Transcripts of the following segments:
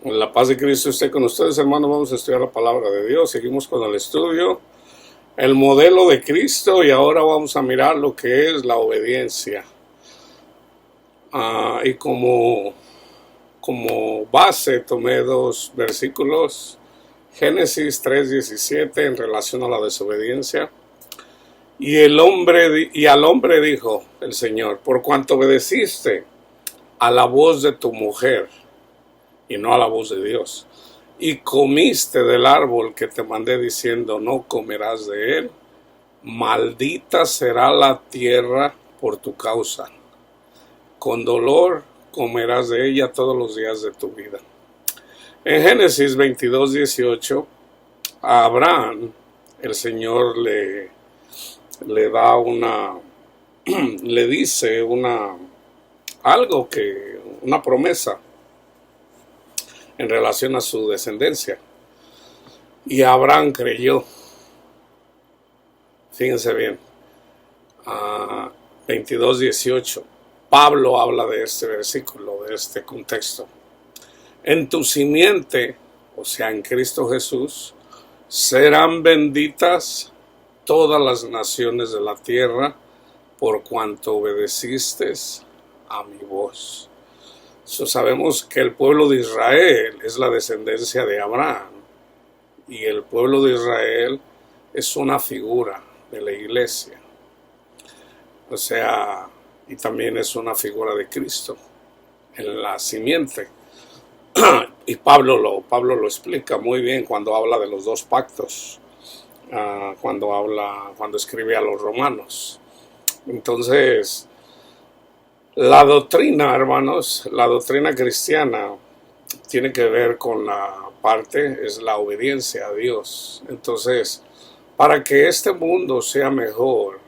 La paz de Cristo esté con ustedes, hermanos. Vamos a estudiar la palabra de Dios. Seguimos con el estudio, el modelo de Cristo, y ahora vamos a mirar lo que es la obediencia. Y como base tomé dos versículos, Génesis 3:17 en relación a la desobediencia. Y al hombre dijo el Señor: por cuanto obedeciste a la voz de tu mujer y no a la voz de Dios, y comiste del árbol que te mandé diciendo, no comerás de él, maldita será la tierra por tu causa. Con dolor comerás de ella todos los días de tu vida. En Génesis 22:18, a Abraham el Señor le da le dice una promesa en relación a su descendencia. Y Abraham creyó. Fíjense bien. 22:18. Pablo habla de este versículo, de este contexto. En tu simiente, o sea, en Cristo Jesús, serán benditas todas las naciones de la tierra, por cuanto obedeciste a mi voz. Sabemos que el pueblo de Israel es la descendencia de Abraham, y el pueblo de Israel es una figura de la iglesia. O sea, y también es una figura de Cristo en la simiente. Y Pablo lo explica muy bien cuando habla de los dos pactos, cuando escribe a los romanos. Entonces, la doctrina, hermanos, la doctrina cristiana tiene que ver con es la obediencia a Dios. Entonces, para que este mundo sea mejor,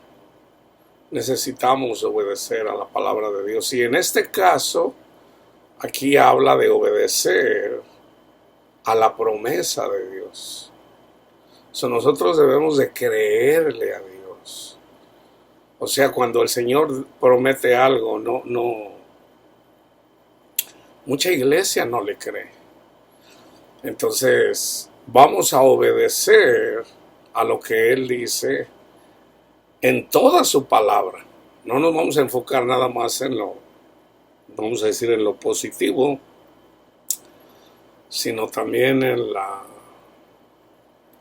necesitamos obedecer a la palabra de Dios. Y en este caso, aquí habla de obedecer a la promesa de Dios. Nosotros debemos de creerle a Dios. O sea, cuando el Señor promete algo, mucha iglesia no le cree. Entonces, vamos a obedecer a lo que Él dice en toda su palabra. No nos vamos a enfocar nada más en vamos a decir, en lo positivo, sino también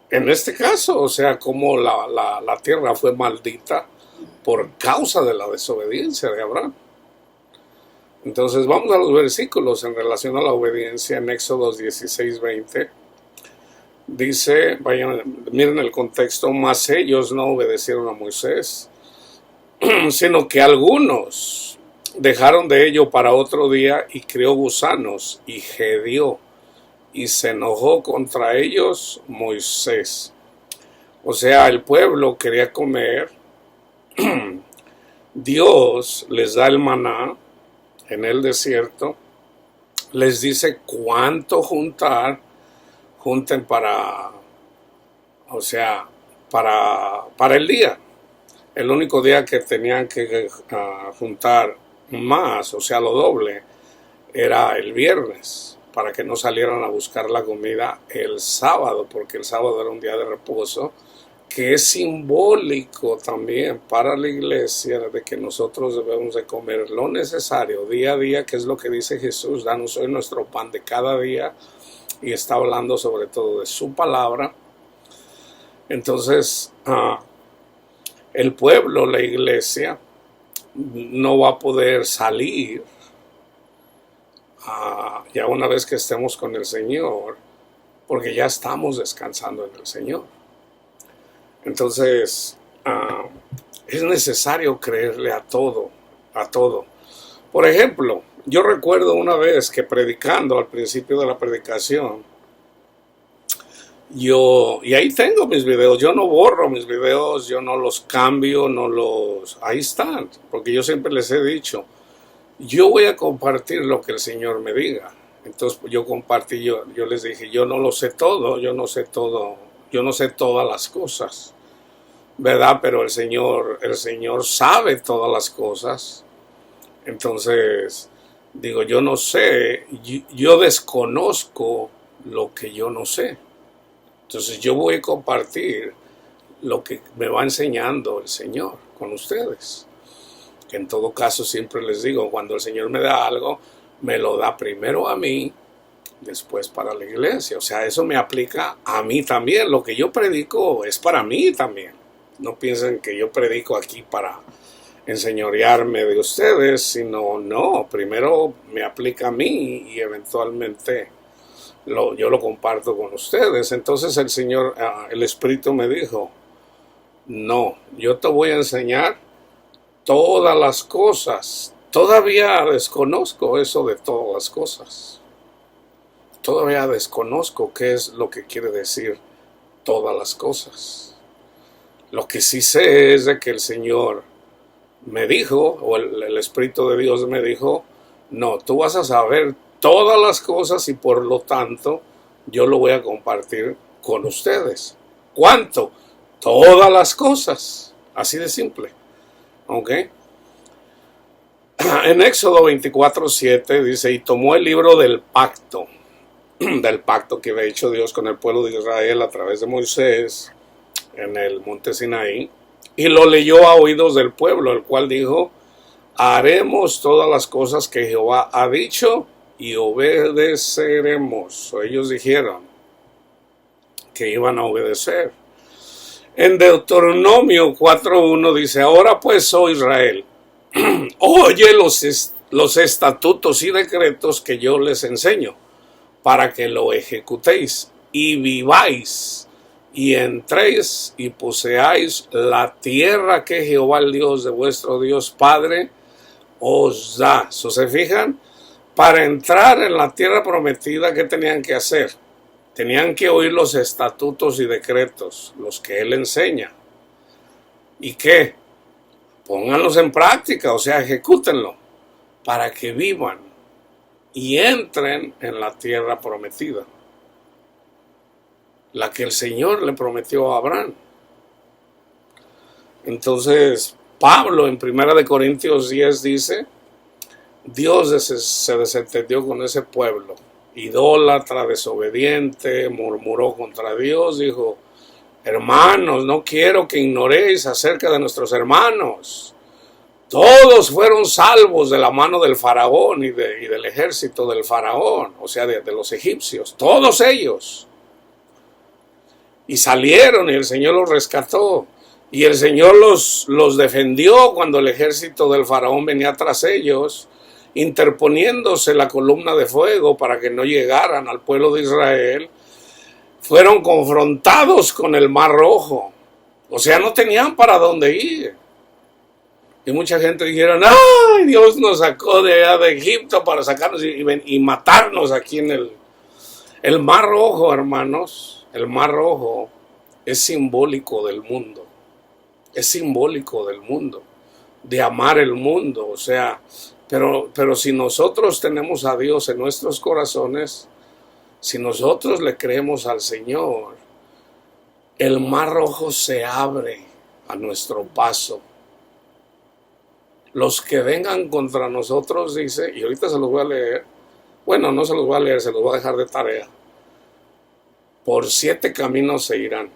en este caso, o sea, como la tierra fue maldita por causa de la desobediencia de Abraham. Entonces vamos a los versículos en relación a la obediencia. En Éxodo 16:20 dice, miren el contexto: mas ellos no obedecieron a Moisés, sino que algunos dejaron de ello para otro día, y crió gusanos y gedió, y se enojó contra ellos Moisés. O sea, el pueblo quería comer. Dios les da el maná en el desierto, les dice cuánto junten para el día. El único día que tenían que juntar más, o sea, lo doble, era el viernes, para que no salieran a buscar la comida el sábado, porque el sábado era un día de reposo, que es simbólico también para la iglesia de que nosotros debemos de comer lo necesario día a día, que es lo que dice Jesús: danos hoy nuestro pan de cada día, y está hablando sobre todo de su palabra. Entonces, el pueblo, la iglesia, no va a poder salir ya una vez que estemos con el Señor, porque ya estamos descansando en el Señor. Entonces, es necesario creerle a todo. Por ejemplo, yo recuerdo una vez que predicando, al principio de la predicación, y ahí tengo mis videos, yo no borro mis videos, yo no los cambio, ahí están, porque yo siempre les he dicho, yo voy a compartir lo que el Señor me diga. Entonces yo compartí, yo les dije, yo no lo sé todo, yo no sé todas las cosas, ¿verdad? Pero el Señor sabe todas las cosas. Entonces Digo, yo no sé, yo desconozco lo que yo no sé. Entonces yo voy a compartir lo que me va enseñando el Señor con ustedes. Que en todo caso siempre les digo, cuando el Señor me da algo, me lo da primero a mí, después para la iglesia. O sea, eso me aplica a mí también. Lo que yo predico es para mí también. No piensen que yo predico aquí para enseñorearme de ustedes, sino no, primero me aplica a mí y eventualmente yo lo comparto con ustedes. Entonces el Señor, el Espíritu me dijo, no, yo te voy a enseñar todas las cosas. Todavía desconozco eso de todas las cosas. Todavía desconozco qué es lo que quiere decir todas las cosas. Lo que sí sé es de que el Señor me dijo, o el Espíritu de Dios me dijo, no, tú vas a saber todas las cosas y por lo tanto yo lo voy a compartir con ustedes. ¿Cuánto? Todas las cosas. Así de simple. ¿Ok? En Éxodo 24:7 dice, y tomó el libro del pacto que había hecho Dios con el pueblo de Israel a través de Moisés en el monte Sinaí, y lo leyó a oídos del pueblo, el cual dijo, haremos todas las cosas que Jehová ha dicho y obedeceremos. O ellos dijeron que iban a obedecer. En Deuteronomio 4:1 dice, ahora pues, oh Israel, oye los estatutos y decretos que yo les enseño, para que lo ejecutéis y viváis, y entréis y poseáis la tierra que Jehová, el Dios de vuestro Dios Padre, os da. ¿Se fijan? Para entrar en la tierra prometida, ¿qué tenían que hacer? Tenían que oír los estatutos y decretos, los que Él enseña. ¿Y qué? Pónganlos en práctica, o sea, ejecútenlo, para que vivan y entren en la tierra prometida, la que el Señor le prometió a Abraham. Entonces, Pablo en 1 Corintios 10 dice, Dios se desentendió con ese pueblo, idólatra, desobediente, murmuró contra Dios, dijo, hermanos, no quiero que ignoréis acerca de nuestros hermanos. Todos fueron salvos de la mano del faraón y del ejército del faraón, o sea, de los egipcios, todos ellos. Y salieron y el Señor los rescató. Y el Señor los defendió cuando el ejército del faraón venía tras ellos, interponiéndose la columna de fuego para que no llegaran al pueblo de Israel. Fueron confrontados con el Mar Rojo. O sea, no tenían para dónde ir. Y mucha gente dijeron, ¡ay! Dios nos sacó de Egipto para sacarnos y matarnos aquí en el Mar Rojo, hermanos. El Mar Rojo es simbólico del mundo. Es simbólico del mundo. De amar el mundo. O sea, pero si nosotros tenemos a Dios en nuestros corazones, si nosotros le creemos al Señor, el Mar Rojo se abre a nuestro paso. Los que vengan contra nosotros, dice, y ahorita se los voy a leer, bueno, no se los voy a leer, se los voy a dejar de tarea. Por 7 caminos se irán,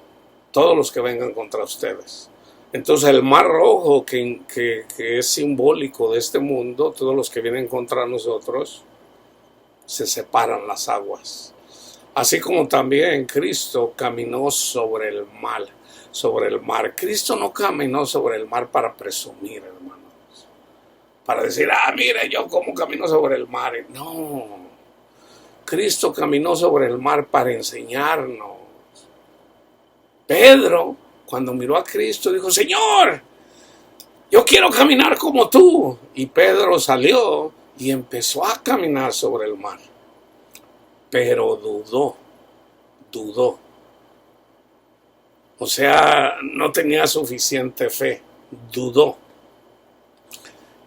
todos los que vengan contra ustedes. Entonces el Mar Rojo, que es simbólico de este mundo, todos los que vienen contra nosotros, se separan las aguas. Así como también Cristo caminó sobre el mar. Cristo no caminó sobre el mar para presumir, hermanos. Para decir, mire yo cómo camino sobre el mar. No. Cristo caminó sobre el mar para enseñarnos. Pedro, cuando miró a Cristo, dijo, Señor, yo quiero caminar como tú. Y Pedro salió y empezó a caminar sobre el mar. Pero dudó. O sea, no tenía suficiente fe. Dudó.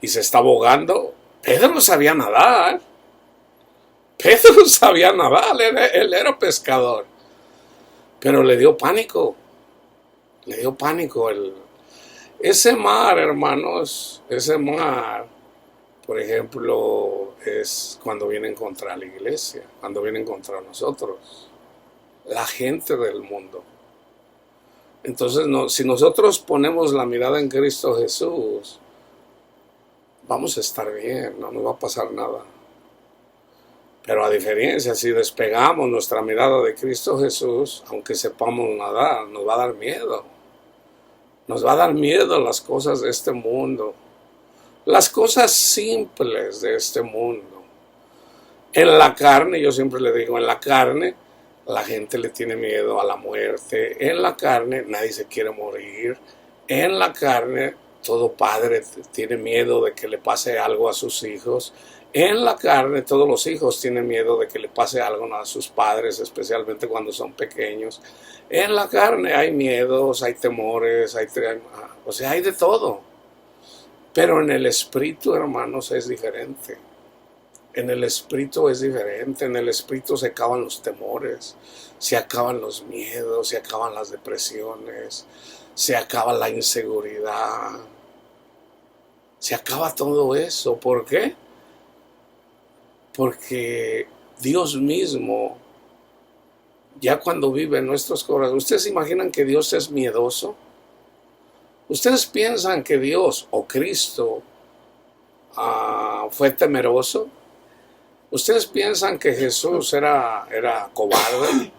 Y se está ahogando. Pedro sabía nadar. Él era pescador. Pero le dio pánico. Ese mar, hermanos, por ejemplo, es cuando vienen contra la iglesia, cuando vienen contra nosotros, la gente del mundo. Entonces, si nosotros ponemos la mirada en Cristo Jesús, vamos a estar bien, no nos va a pasar nada. Pero a diferencia, si despegamos nuestra mirada de Cristo Jesús, aunque sepamos nadar, nos va a dar miedo. Nos va a dar miedo las cosas de este mundo, las cosas simples de este mundo. En la carne, yo siempre le digo, en la carne, la gente le tiene miedo a la muerte. En la carne, nadie se quiere morir. En la carne, todo padre tiene miedo de que le pase algo a sus hijos. En la carne, todos los hijos tienen miedo de que le pase algo a sus padres, especialmente cuando son pequeños. En la carne hay miedos, hay temores, o sea, hay de todo. Pero en el espíritu, hermanos, es diferente. En el espíritu es diferente. En el espíritu se acaban los temores, se acaban los miedos, se acaban las depresiones, se acaba la inseguridad. Se acaba todo eso. ¿Por qué? Porque Dios mismo, ya cuando vive en nuestros corazones, ¿ustedes se imaginan que Dios es miedoso? ¿Ustedes piensan que Dios o Cristo fue temeroso? ¿Ustedes piensan que Jesús era cobarde?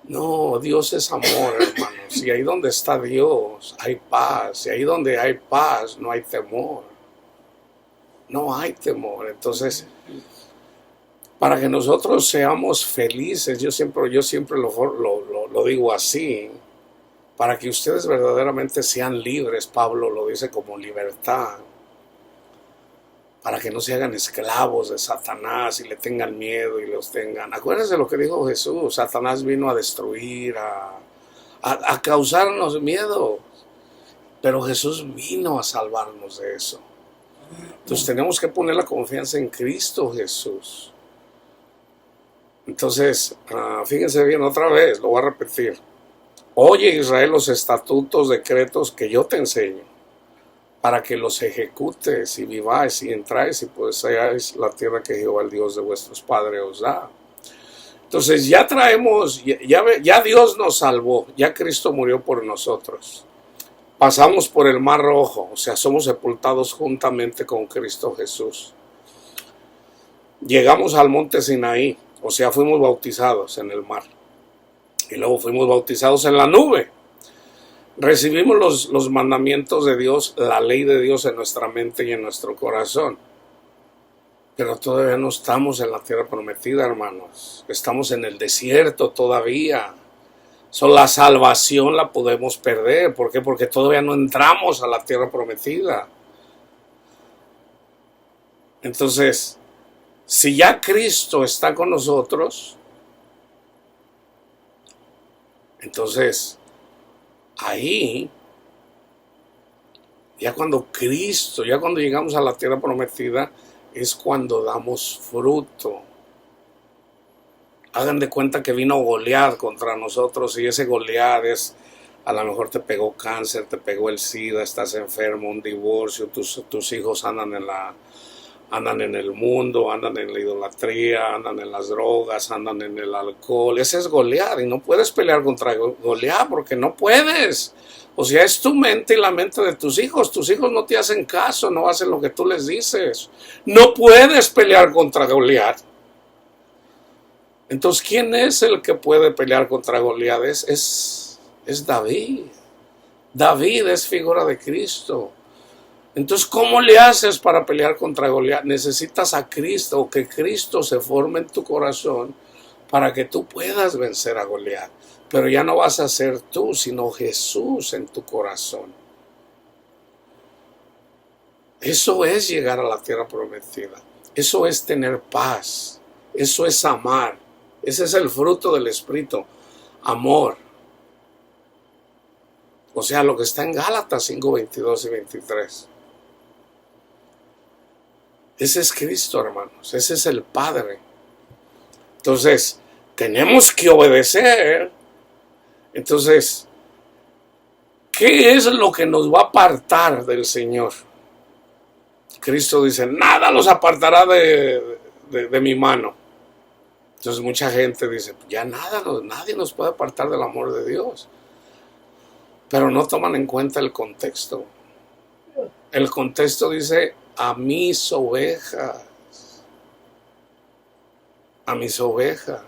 No, Dios es amor, hermanos. Y ahí donde está Dios hay paz. Y ahí donde hay paz no hay temor. No hay temor. Entonces, para que nosotros seamos felices, yo siempre lo digo así, para que ustedes verdaderamente sean libres, Pablo lo dice como libertad, para que no se hagan esclavos de Satanás y le tengan miedo y los tengan. Acuérdense lo que dijo Jesús, Satanás vino a destruir, a causarnos miedo, pero Jesús vino a salvarnos de eso. Entonces tenemos que poner la confianza en Cristo Jesús. Entonces, fíjense bien otra vez, lo voy a repetir. Oye, Israel, los estatutos, decretos que yo te enseño, para que los ejecutes y viváis y entráis y poseáis la tierra que Jehová, el Dios de vuestros padres, os da. Entonces ya traemos, ya Dios nos salvó, ya Cristo murió por nosotros. Pasamos por el Mar Rojo, o sea, somos sepultados juntamente con Cristo Jesús. Llegamos al monte Sinaí, o sea, fuimos bautizados en el mar. Y luego fuimos bautizados en la nube. Recibimos los mandamientos de Dios, la ley de Dios en nuestra mente y en nuestro corazón. Pero todavía no estamos en la tierra prometida, hermanos. Estamos en el desierto todavía. La salvación la podemos perder. ¿Por qué? Porque todavía no entramos a la tierra prometida. Entonces, si ya Cristo está con nosotros, entonces ahí, ya cuando llegamos a la tierra prometida, es cuando damos fruto. Hagan de cuenta que vino Goliat contra nosotros y ese Goliat a lo mejor te pegó cáncer, te pegó el SIDA, estás enfermo, un divorcio, tus hijos andan en el mundo, andan en la idolatría, andan en las drogas, andan en el alcohol. Ese es Goliat y no puedes pelear contra Goliat porque no puedes. O sea, es tu mente y la mente de tus hijos. Tus hijos no te hacen caso, no hacen lo que tú les dices. No puedes pelear contra Goliat. Entonces, ¿quién es el que puede pelear contra Goliat? Es David. David es figura de Cristo. Entonces, ¿cómo le haces para pelear contra Goliat? Necesitas a Cristo, o que Cristo se forme en tu corazón para que tú puedas vencer a Goliat. Pero ya no vas a ser tú, sino Jesús en tu corazón. Eso es llegar a la tierra prometida. Eso es tener paz. Eso es amar. Ese es el fruto del Espíritu. Amor. O sea, lo que está en Gálatas 5, 22 y 23. Ese es Cristo, hermanos. Ese es el Padre. Entonces, tenemos que obedecer. Entonces, ¿qué es lo que nos va a apartar del Señor? Cristo dice, nada los apartará de mi mano. Entonces mucha gente dice, ya nadie nos puede apartar del amor de Dios. Pero no toman en cuenta el contexto. El contexto dice, a mis ovejas. A mis ovejas.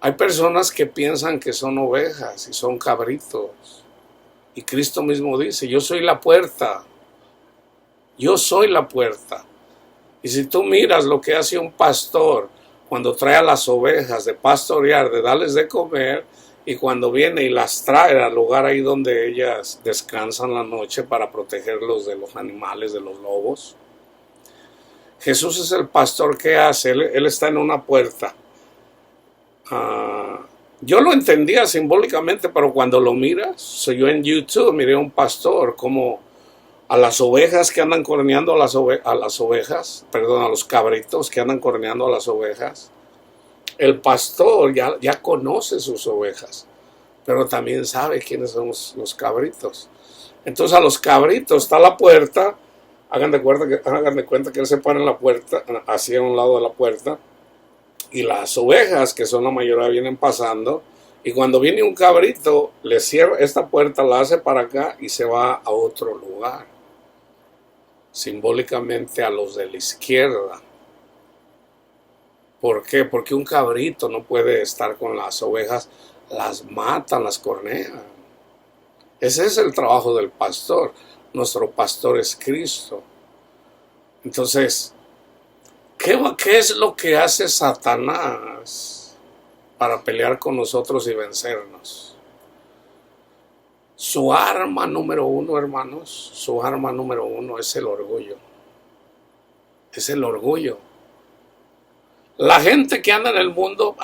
Hay personas que piensan que son ovejas y son cabritos. Y Cristo mismo dice, yo soy la puerta. Yo soy la puerta. Y si tú miras lo que hace un pastor cuando trae a las ovejas de pastorear, de darles de comer, y cuando viene y las trae al lugar ahí donde ellas descansan la noche para protegerlos de los animales, de los lobos. Jesús es el pastor que hace, él está en una puerta. Yo lo entendía simbólicamente, pero cuando lo miras, yo en YouTube miré a un pastor como a las ovejas que andan corneando a los cabritos que andan corneando a las ovejas. El pastor ya conoce sus ovejas, pero también sabe quiénes son los cabritos. Entonces a los cabritos está la puerta, hagan de cuenta que él se pone en la puerta, así a un lado de la puerta, y las ovejas, que son la mayoría, vienen pasando, y cuando viene un cabrito, le cierra esta puerta, la hace para acá y se va a otro lugar, simbólicamente a los de la izquierda. ¿Por qué? Porque un cabrito no puede estar con las ovejas, las matan, las cornean. Ese es el trabajo del pastor. Nuestro pastor es Cristo. Entonces, ¿qué es lo que hace Satanás para pelear con nosotros y vencernos? Su arma número uno, hermanos, su arma número uno es el orgullo. Es el orgullo. La gente que anda en el mundo,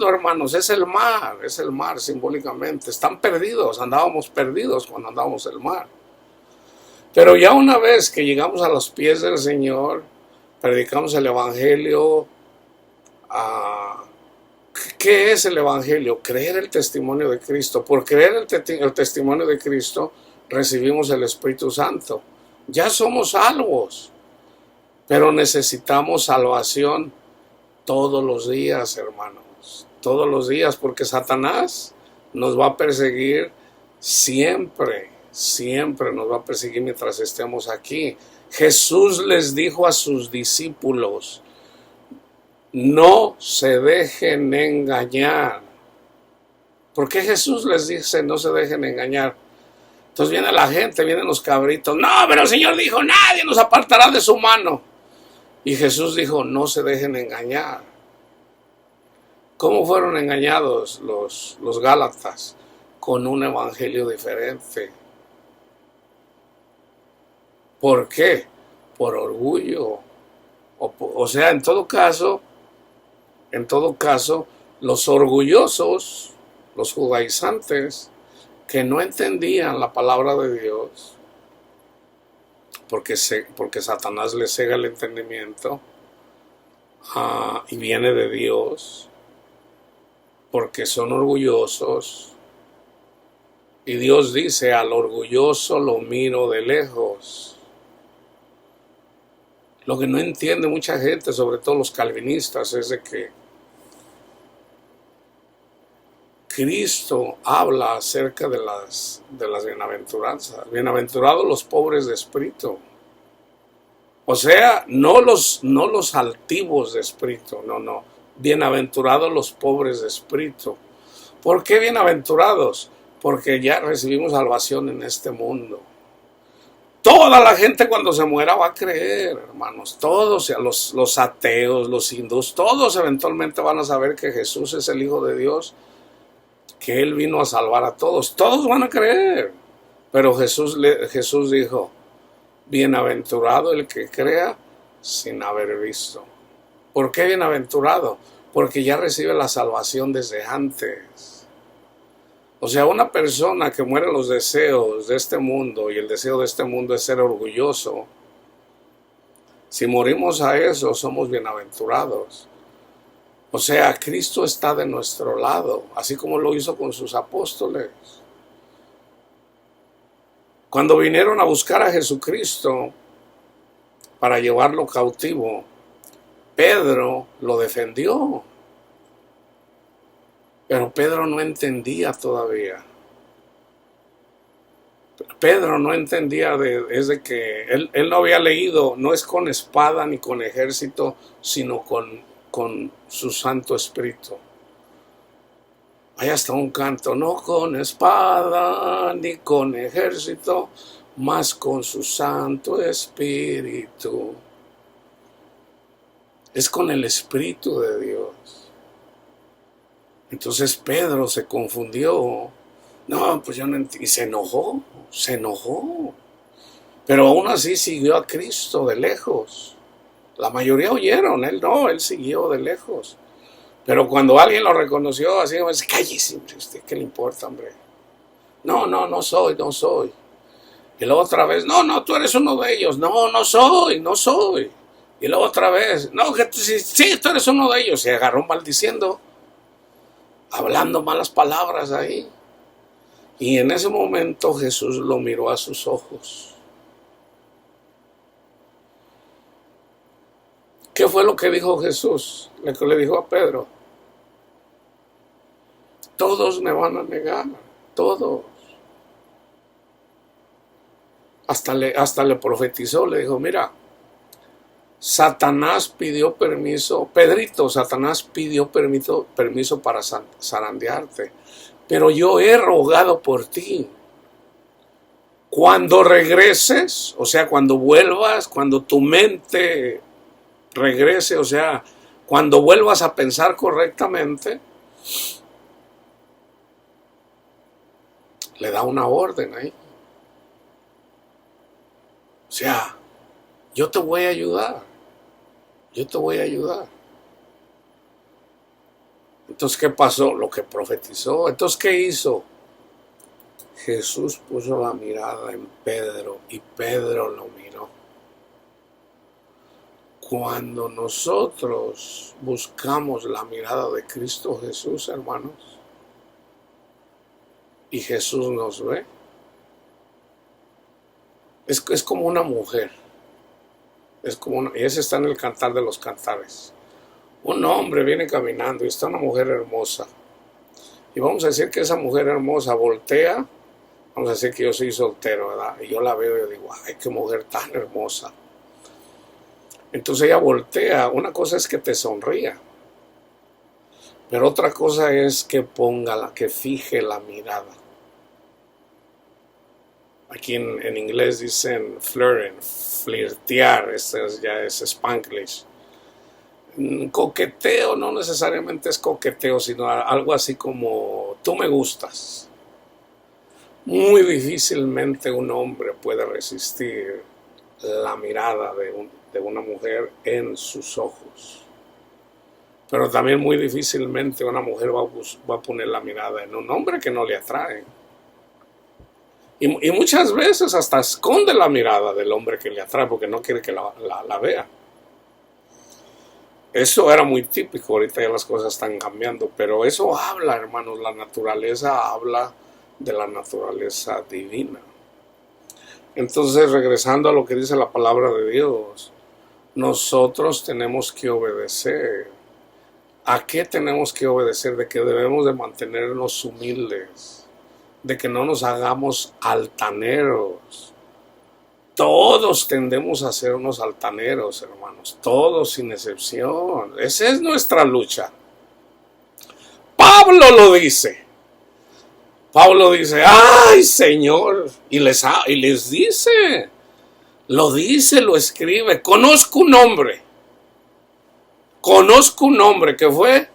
hermanos, es el mar simbólicamente. Están perdidos, andábamos perdidos cuando andábamos en el mar. Pero ya una vez que llegamos a los pies del Señor, predicamos el Evangelio. ¿Qué es el Evangelio? Creer el testimonio de Cristo. Por creer el testimonio de Cristo, recibimos el Espíritu Santo. Ya somos salvos, pero necesitamos salvación todos los días, hermanos. Todos los días, porque Satanás nos va a perseguir siempre. Siempre nos va a perseguir mientras estemos aquí. Jesús les dijo a sus discípulos, no se dejen engañar. ¿Por qué Jesús les dice no se dejen engañar? Entonces viene la gente, vienen los cabritos. No, pero el Señor dijo, nadie nos apartará de su mano. Y Jesús dijo, no se dejen engañar. ¿Cómo fueron engañados los Gálatas? Con un evangelio diferente. ¿Por qué? Por orgullo. O sea, en todo caso, los orgullosos, los judaizantes, que no entendían la palabra de Dios, porque Satanás les cega el entendimiento, y viene de Dios, porque son orgullosos, y Dios dice, al orgulloso lo miro de lejos. Lo que no entiende mucha gente, sobre todo los calvinistas, es de que Cristo habla acerca de las bienaventuranzas. Bienaventurados los pobres de espíritu. O sea, no los altivos de espíritu, no. Bienaventurados los pobres de espíritu. ¿Por qué bienaventurados? Porque ya recibimos salvación en este mundo. Toda la gente cuando se muera va a creer, hermanos. Todos, los ateos, los hindús, todos eventualmente van a saber que Jesús es el Hijo de Dios, que Él vino a salvar a todos. Todos van a creer. Pero Jesús dijo, bienaventurado el que crea sin haber visto. ¿Por qué bienaventurado? Porque ya recibe la salvación desde antes. O sea, una persona que muere en los deseos de este mundo, y el deseo de este mundo es ser orgulloso, si morimos a eso, somos bienaventurados. O sea, Cristo está de nuestro lado, así como lo hizo con sus apóstoles. Cuando vinieron a buscar a Jesucristo, para llevarlo cautivo, Pedro lo defendió. Pero Pedro no entendía todavía. Pedro no entendía es de que él no había leído, no es con espada ni con ejército, sino con su Santo Espíritu. Hay hasta un canto, no con espada ni con ejército, mas con su Santo Espíritu. Es con el Espíritu de Dios. Entonces Pedro se confundió. No, pues yo no entiendo. Y se enojó. Pero aún así siguió a Cristo de lejos. La mayoría oyeron, él no, él siguió de lejos. Pero cuando alguien lo reconoció, así, cállese, ¿usted qué le importa, hombre? No soy. Y luego otra vez, no, tú eres uno de ellos. No soy. Y luego otra vez, no, que sí, tú eres uno de ellos. Se agarró maldiciendo, hablando malas palabras ahí. Y en ese momento Jesús lo miró a sus ojos. ¿Qué fue lo que dijo Jesús? Lo que le dijo a Pedro. Todos me van a negar, todos. Hasta le profetizó, le dijo, mira, Satanás pidió permiso, Pedrito, Satanás pidió permiso para zarandearte, pero yo he rogado por ti. Cuando regreses, o sea, cuando vuelvas, cuando tu mente regrese, o sea, cuando vuelvas a pensar correctamente, le da una orden ahí. O sea, yo te voy a ayudar. Entonces, ¿qué pasó? Lo que profetizó. Entonces, ¿qué hizo? Jesús puso la mirada en Pedro y Pedro lo miró. Cuando nosotros buscamos la mirada de Cristo Jesús, hermanos, y Jesús nos ve, es como una mujer. Y ese está en el Cantar de los Cantares. Un hombre viene caminando y está una mujer hermosa. Y vamos a decir que esa mujer hermosa voltea. Vamos a decir que yo soy soltero, ¿verdad? Y yo la veo y yo digo, ay, qué mujer tan hermosa. Entonces ella voltea. Una cosa es que te sonría. Pero otra cosa es que que fije la mirada. Aquí en inglés dicen flirtear, ya es Spanglish. Coqueteo no necesariamente es coqueteo, sino algo así como tú me gustas. Muy difícilmente un hombre puede resistir la mirada de una mujer en sus ojos. Pero también muy difícilmente una mujer va a poner la mirada en un hombre que no le atrae. Y muchas veces hasta esconde la mirada del hombre que le atrae porque no quiere que la vea. Eso era muy típico, ahorita ya las cosas están cambiando, pero eso habla, hermanos, la naturaleza habla de la naturaleza divina. Entonces, regresando a lo que dice la palabra de Dios, nosotros tenemos que obedecer. ¿A qué tenemos que obedecer? De que debemos de mantenernos humildes, de que no nos hagamos altaneros. Todos tendemos a ser unos altaneros, hermanos, todos sin excepción. Esa es nuestra lucha. Pablo lo dice. Pablo dice, ¡ay, Señor! Y les dice, lo escribe. Conozco un hombre que fue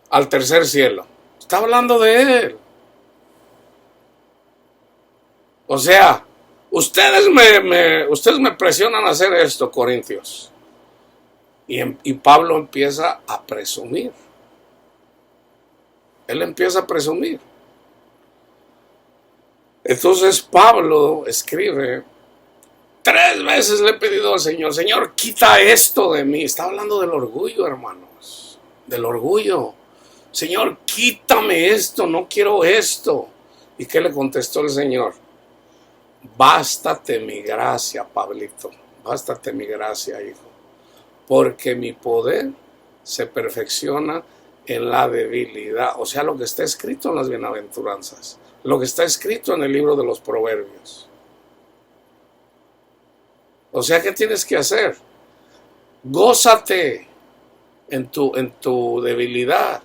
al tercer cielo. Está hablando de él. O sea, ustedes me presionan a hacer esto, Corintios. Y Pablo empieza a presumir. Él empieza a presumir. Entonces Pablo escribe, 3 veces le he pedido al Señor, Señor, quita esto de mí. Está hablando del orgullo, hermanos. Del orgullo. Señor, quítame esto, no quiero esto. ¿Y qué le contestó el Señor? Bástate mi gracia, Pablito. bástate mi gracia, hijo, porque mi poder se perfecciona en la debilidad. O sea, lo que está escrito en las bienaventuranzas, lo que está escrito en el libro de los proverbios. O sea, ¿qué tienes que hacer? Gózate en tu debilidad.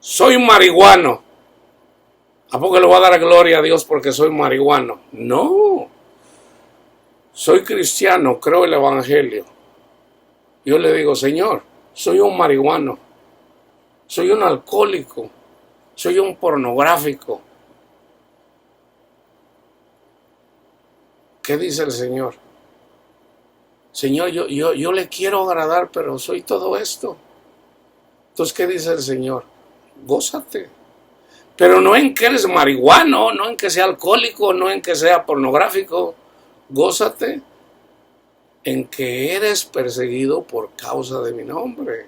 Soy un marihuano. ¿A poco le voy a dar gloria a Dios porque soy marihuano? No. Soy cristiano, creo el evangelio. Yo le digo, Señor, soy un marihuano. Soy un alcohólico. Soy un pornográfico. ¿Qué dice el Señor? Señor, yo le quiero agradar, pero soy todo esto. Entonces, ¿qué dice el Señor? Gózate. Pero no en que eres marihuano, no en que sea alcohólico, no en que sea pornográfico. Gózate en que eres perseguido por causa de mi nombre.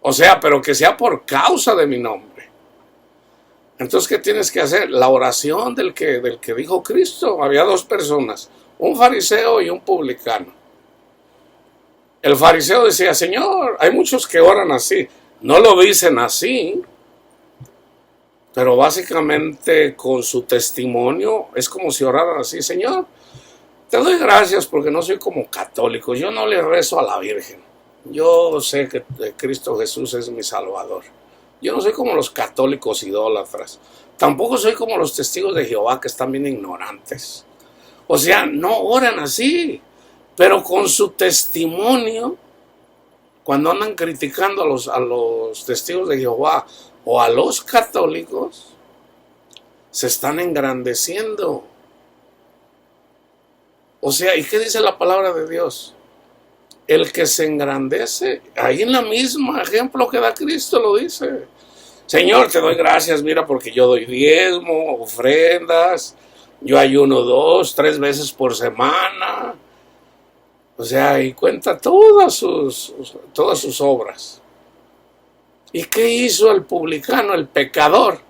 O sea, pero que sea por causa de mi nombre. Entonces, ¿qué tienes que hacer? La oración del que dijo Cristo. Había dos personas, un fariseo y un publicano. El fariseo decía, Señor, hay muchos que oran así. No lo dicen así, pero básicamente con su testimonio es como si oraran así. Señor, te doy gracias porque no soy como católico. Yo no le rezo a la Virgen. Yo sé que Cristo Jesús es mi Salvador. Yo no soy como los católicos idólatras. Tampoco soy como los testigos de Jehová que están bien ignorantes. O sea, no oran así. Pero con su testimonio, cuando andan criticando a los testigos de Jehová o a los católicos, se están engrandeciendo. O sea, ¿y qué dice la palabra de Dios? El que se engrandece, ahí en la misma ejemplo que da Cristo lo dice. Señor, te doy gracias, mira, porque yo doy diezmo, ofrendas, yo ayuno 2, 3 veces por semana. O sea, y cuenta todas sus obras. ¿Y qué hizo el publicano, el pecador,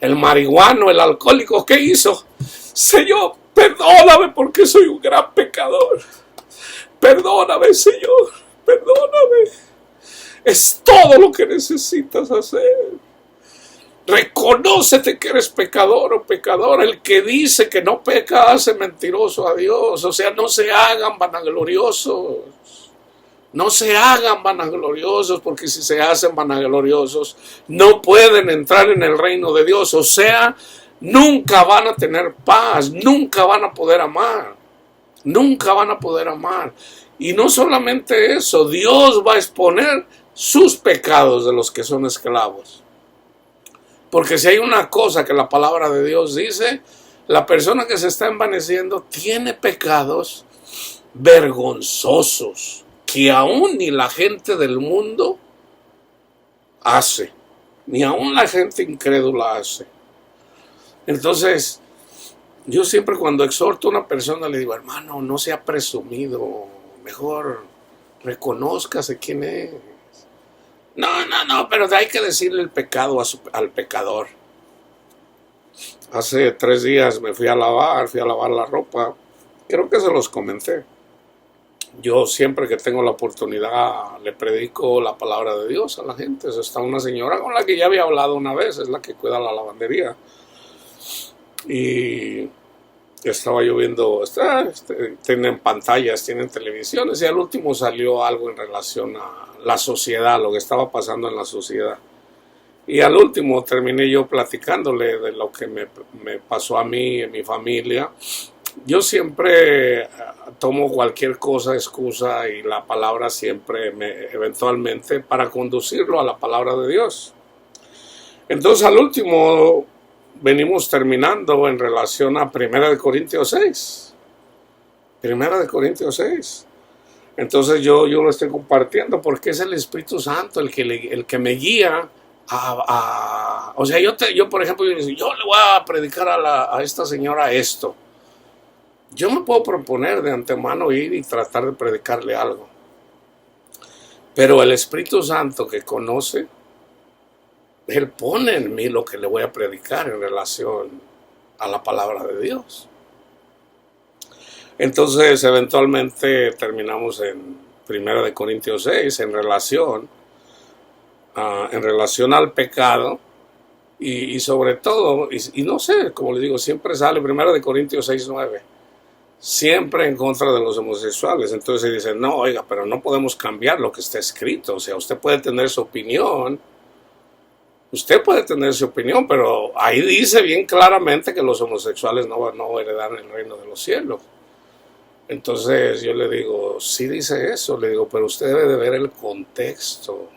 el marihuano, el alcohólico? ¿Qué hizo? Señor, perdóname porque soy un gran pecador. Perdóname, Señor, perdóname. Es todo lo que necesitas hacer. Reconócete que eres pecador o pecadora. El que dice que no peca hace mentiroso a Dios. O sea, no se hagan vanagloriosos. No se hagan vanagloriosos, porque si se hacen vanagloriosos no pueden entrar en el reino de Dios. O sea, nunca van a tener paz, nunca van a poder amar. Nunca van a poder amar. Y no solamente eso, Dios va a exponer sus pecados de los que son esclavos. Porque si hay una cosa que la palabra de Dios dice, la persona que se está envaneciendo tiene pecados vergonzosos que aún ni la gente del mundo hace, ni aún la gente incrédula hace. Entonces, yo siempre cuando exhorto a una persona le digo, hermano, no sea presumido, mejor reconózcase quién es. No, pero hay que decirle el pecado al pecador. Hace 3 días me fui a lavar la ropa. Creo que se los comenté. Yo siempre que tengo la oportunidad le predico la palabra de Dios a la gente. Está una señora con la que ya había hablado una vez, es la que cuida la lavandería. Y estaba yo viendo, tienen pantallas, tienen televisiones, y al último salió algo en relación a la sociedad, lo que estaba pasando en la sociedad. Y al último terminé yo platicándole de lo que me pasó a mí, en mi familia. Yo siempre tomo cualquier cosa, excusa, y la palabra siempre eventualmente para conducirlo a la palabra de Dios. Entonces al último venimos terminando en relación a 1 Corintios 6. 1 Corintios 6. Entonces yo lo estoy compartiendo porque es el Espíritu Santo el que me guía o sea, yo por ejemplo, yo le voy a predicar a esta señora esto. Yo me puedo proponer de antemano ir y tratar de predicarle algo. Pero el Espíritu Santo que conoce, Él pone en mí lo que le voy a predicar en relación a la palabra de Dios. Entonces, eventualmente terminamos en 1 Corintios 6 en relación al pecado y sobre todo, y no sé, como les digo, siempre sale 1 Corintios 6:9, siempre en contra de los homosexuales. Entonces dicen, no, oiga, pero no podemos cambiar lo que está escrito. O sea, usted puede tener su opinión, pero ahí dice bien claramente que los homosexuales no heredan el reino de los cielos. Entonces yo le digo, sí dice eso, le digo, pero usted debe de ver el contexto.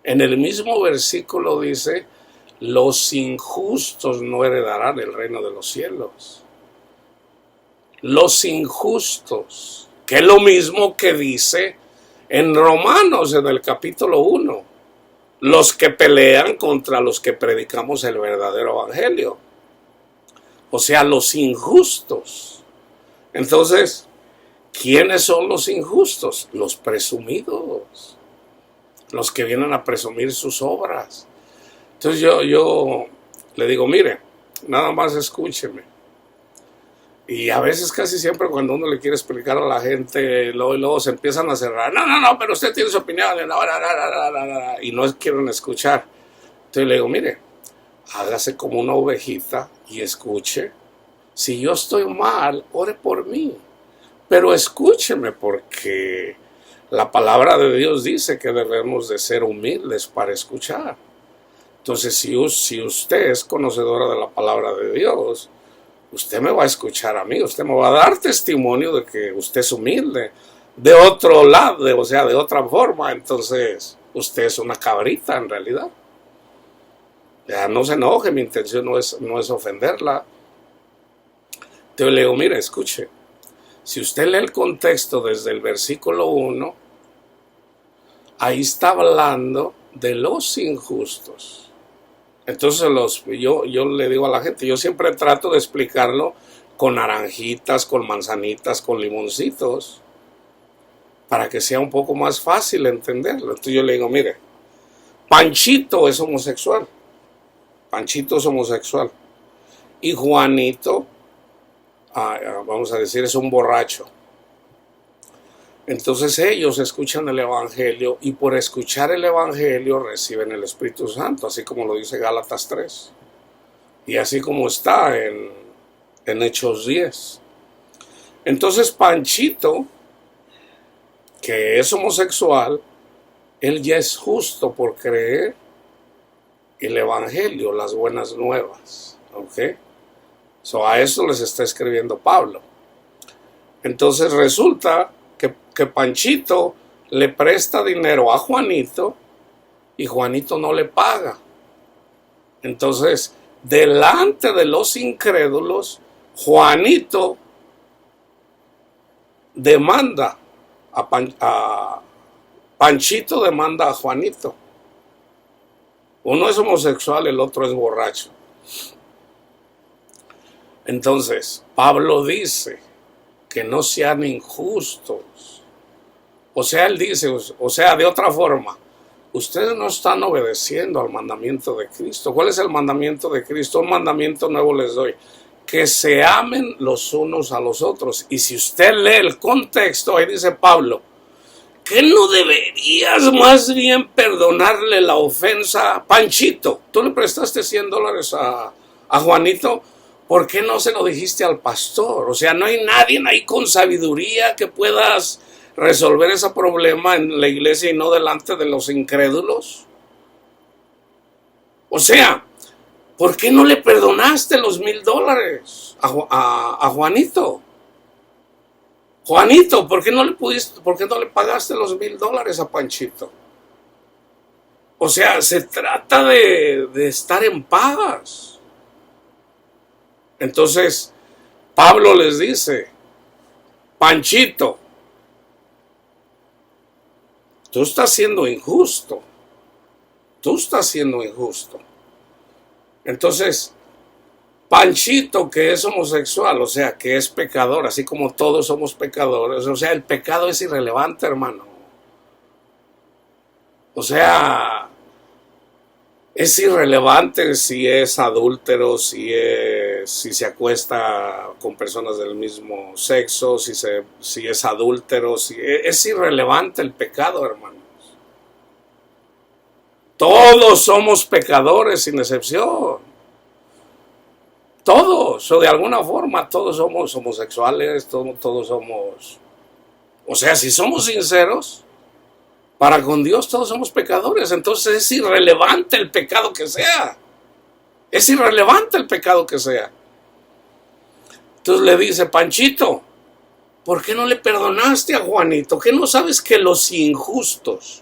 En el mismo versículo dice, los injustos no heredarán el reino de los cielos. Los injustos, que es lo mismo que dice en Romanos en el capítulo 1, los que pelean contra los que predicamos el verdadero evangelio. O sea, los injustos. Entonces, ¿quiénes son los injustos? Los presumidos, los que vienen a presumir sus obras. Entonces yo le digo, mire, nada más escúcheme. Y a veces, casi siempre, cuando uno le quiere explicar a la gente, luego se empiezan a cerrar. No, pero usted tiene su opinión. Y no quieren escuchar. Entonces le digo, mire, hágase como una ovejita y escuche. Si yo estoy mal, ore por mí. Pero escúcheme, porque la palabra de Dios dice que debemos de ser humildes para escuchar. Entonces, si usted es conocedora de la palabra de Dios, usted me va a escuchar a mí, usted me va a dar testimonio de que usted es humilde. De otro lado, o sea, de otra forma, entonces usted es una cabrita en realidad. Ya no se enoje, mi intención no es ofenderla. Entonces le digo, mire, escuche, si usted lee el contexto desde el versículo 1, ahí está hablando de los injustos. Entonces yo le digo a la gente, yo siempre trato de explicarlo con naranjitas, con manzanitas, con limoncitos, para que sea un poco más fácil entenderlo. Entonces yo le digo, mire, Panchito es homosexual. Y Juanito, vamos a decir, es un borracho. Entonces ellos escuchan el evangelio y por escuchar el evangelio reciben el Espíritu Santo, así como lo dice Gálatas 3 y así como está en Hechos 10. Entonces Panchito, que es homosexual, él ya es justo por creer el evangelio, las buenas nuevas. ¿Ok? A eso les está escribiendo Pablo. Entonces resulta que Panchito le presta dinero a Juanito y Juanito no le paga. Entonces, delante de los incrédulos, Juanito demanda Panchito demanda a Juanito. Uno es homosexual, el otro es borracho. Entonces, Pablo dice que no sean injustos. O sea, él dice, de otra forma, ustedes no están obedeciendo al mandamiento de Cristo. ¿Cuál es el mandamiento de Cristo? Un mandamiento nuevo les doy, que se amen los unos a los otros. Y si usted lee el contexto, ahí dice Pablo, ¿qué no deberías más bien perdonarle la ofensa a Panchito? Tú le prestaste $100 a Juanito, ¿por qué no se lo dijiste al pastor? O sea, no hay nadie ahí con sabiduría que puedas resolver ese problema en la iglesia y no delante de los incrédulos. O sea, ¿por qué no le perdonaste los $1,000 a Juanito? Juanito, ¿por qué no le pagaste los $1,000 a Panchito? O sea, se trata de estar en paz. Entonces, Pablo les dice, Panchito, tú estás siendo injusto. Entonces, Panchito, que es homosexual, o sea, que es pecador, así como todos somos pecadores, o sea, el pecado es irrelevante, hermano. O sea, es irrelevante si es adúltero, si es si se acuesta con personas del mismo sexo, si es adúltero, es irrelevante el pecado, hermanos. Todos somos pecadores sin excepción. Todos, o de alguna forma, todos somos homosexuales, todos somos... O sea, si somos sinceros, para con Dios todos somos pecadores, entonces es irrelevante el pecado que sea. Es irrelevante el pecado que sea. Entonces le dice, Panchito, ¿por qué no le perdonaste a Juanito? ¿Qué no sabes que los injustos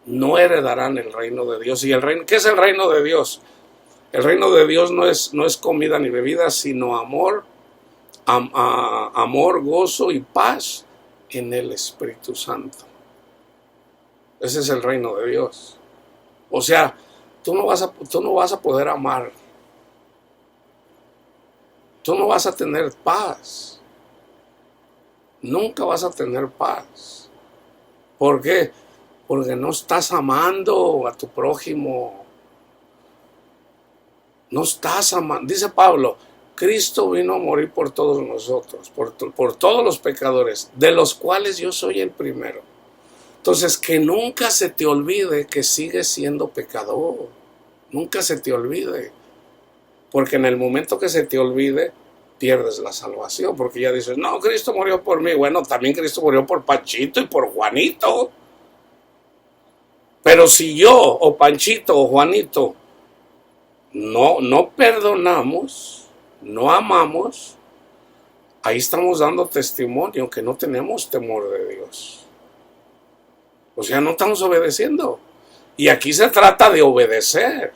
no heredarán el reino de Dios? ¿Y el reino? ¿Qué es el reino de Dios? El reino de Dios no es comida ni bebida, sino amor, amor, gozo y paz en el Espíritu Santo. Ese es el reino de Dios. O sea, tú no vas a poder amar. Tú no vas a tener paz. Nunca vas a tener paz. ¿Por qué? Porque no estás amando a tu prójimo. No estás amando. Dice Pablo, Cristo vino a morir por todos nosotros, por todos los pecadores, de los cuales yo soy el primero. Entonces, que nunca se te olvide que sigues siendo pecador. Nunca se te olvide. Porque en el momento que se te olvide, pierdes la salvación. Porque ya dices, no, Cristo murió por mí. Bueno, también Cristo murió por Panchito y por Juanito. Pero si yo, o Panchito, o Juanito, no perdonamos, no amamos, ahí estamos dando testimonio que no tenemos temor de Dios. O sea, no estamos obedeciendo. Y aquí se trata de obedecer.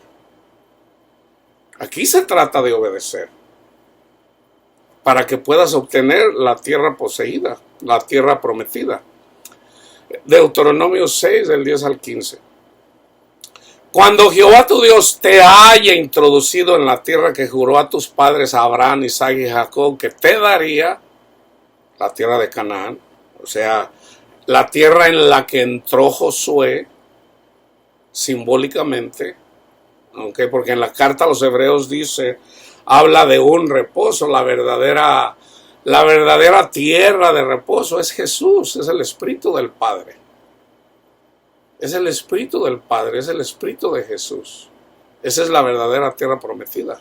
Aquí se trata de obedecer. Para que puedas obtener la tierra poseída, la tierra prometida. Deuteronomio 6, del 10 al 15. Cuando Jehová tu Dios te haya introducido en la tierra que juró a tus padres Abraham, Isaac y Jacob, que te daría, la tierra de Canaán, o sea, la tierra en la que entró Josué, simbólicamente, ¿okay? Porque en la carta a los hebreos habla de un reposo, la verdadera tierra de reposo es Jesús, es el Espíritu del Padre. Es el Espíritu del Padre, es el Espíritu de Jesús. Esa es la verdadera tierra prometida.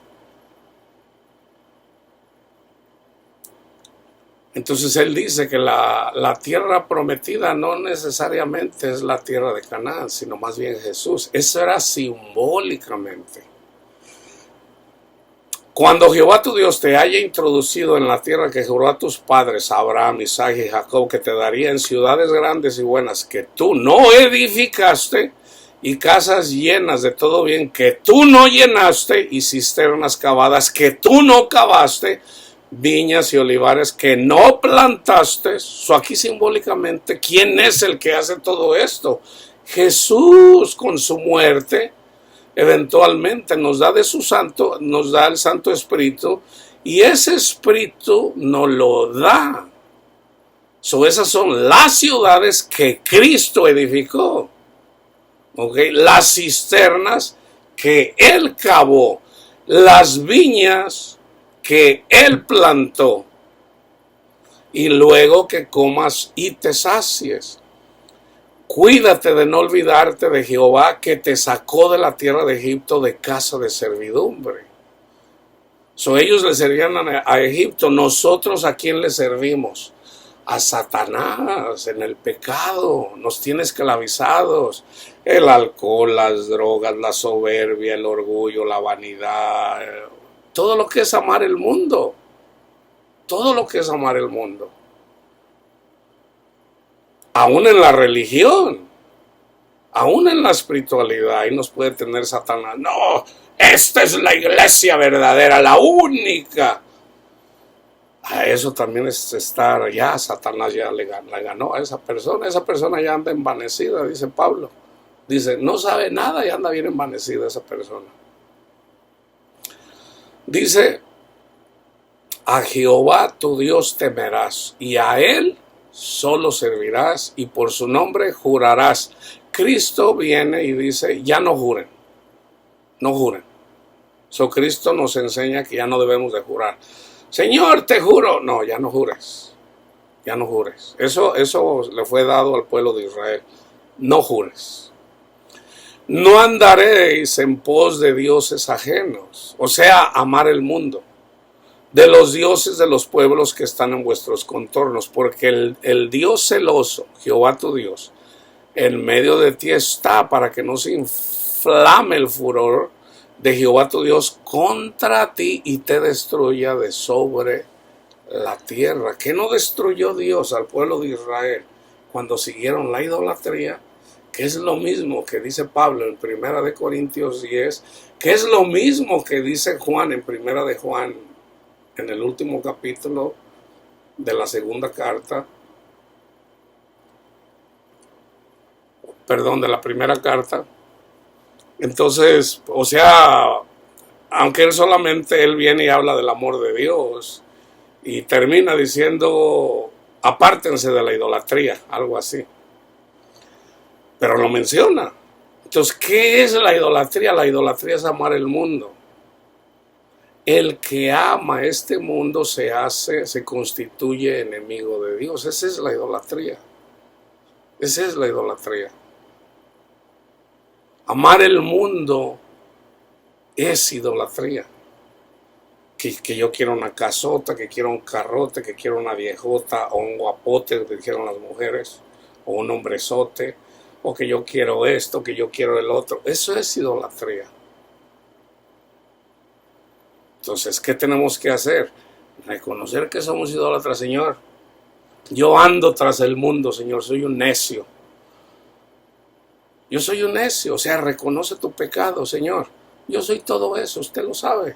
Entonces él dice que la tierra prometida no necesariamente es la tierra de Canaán, sino más bien Jesús. Eso era simbólicamente. Cuando Jehová tu Dios te haya introducido en la tierra que juró a tus padres, Abraham, Isaac y Jacob, que te daría en ciudades grandes y buenas, que tú no edificaste, y casas llenas de todo bien, que tú no llenaste, y cisternas cavadas, que tú no cavaste, viñas y olivares que no plantaste. Aquí simbólicamente, ¿quién es el que hace todo esto? Jesús, con su muerte, eventualmente nos da de su santo, nos da el Santo Espíritu, y ese Espíritu nos lo da. Esas son las ciudades que Cristo edificó. ¿Okay? Las cisternas que Él cavó, las viñas que Él plantó, y luego que comas y te sacies. Cuídate de no olvidarte de Jehová, que te sacó de la tierra de Egipto, de casa de servidumbre. Ellos le servían a Egipto. Nosotros, ¿a quién le servimos? A Satanás, en el pecado. Nos tiene esclavizados. El alcohol, las drogas, la soberbia, el orgullo, la vanidad. Todo lo que es amar el mundo. Todo lo que es amar el mundo. Aún en la religión, aún en la espiritualidad, ahí nos puede tener Satanás. No, esta es la iglesia verdadera, la única. A eso también es estar, ya Satanás ya le ganó a esa persona ya anda envanecida, dice Pablo. Dice, no sabe nada y anda bien envanecida esa persona. Dice, a Jehová tu Dios temerás, y a Él solo servirás, y por su nombre jurarás. Cristo viene y dice, ya no juren, no juren. So, Cristo nos enseña que ya no debemos de jurar. Señor, te juro. No, ya no jures. Ya no jures. Eso le fue dado al pueblo de Israel. No jures. No andaréis en pos de dioses ajenos. O sea, amar el mundo. De los dioses de los pueblos que están en vuestros contornos. Porque el Dios celoso, Jehová tu Dios, en medio de ti está, para que no se inflame el furor de Jehová tu Dios contra ti y te destruya de sobre la tierra. ¿Qué no destruyó Dios al pueblo de Israel cuando siguieron la idolatría? Que es lo mismo que dice Pablo en 1 Corintios 10, que es lo mismo que dice Juan en 1 de Juan, en el último capítulo de la segunda carta, de la primera carta. Entonces, o sea, aunque él viene y habla del amor de Dios y termina diciendo, apártense de la idolatría, algo así. Pero lo menciona. Entonces, ¿qué es la idolatría? La idolatría es amar el mundo. El que ama este mundo se constituye enemigo de Dios. Esa es la idolatría. Esa es la idolatría. Amar el mundo es idolatría. Que yo quiero una casota, que quiero un carrote, que quiero una viejota o un guapote, que dijeron las mujeres, o un hombrezote, o que yo quiero esto, que yo quiero el otro. Eso es idolatría. Entonces, ¿qué tenemos que hacer? Reconocer que somos idólatras, Señor. Yo ando tras el mundo, Señor, soy un necio. Yo soy un necio, o sea, reconoce tu pecado, Señor. Yo soy todo eso, usted lo sabe.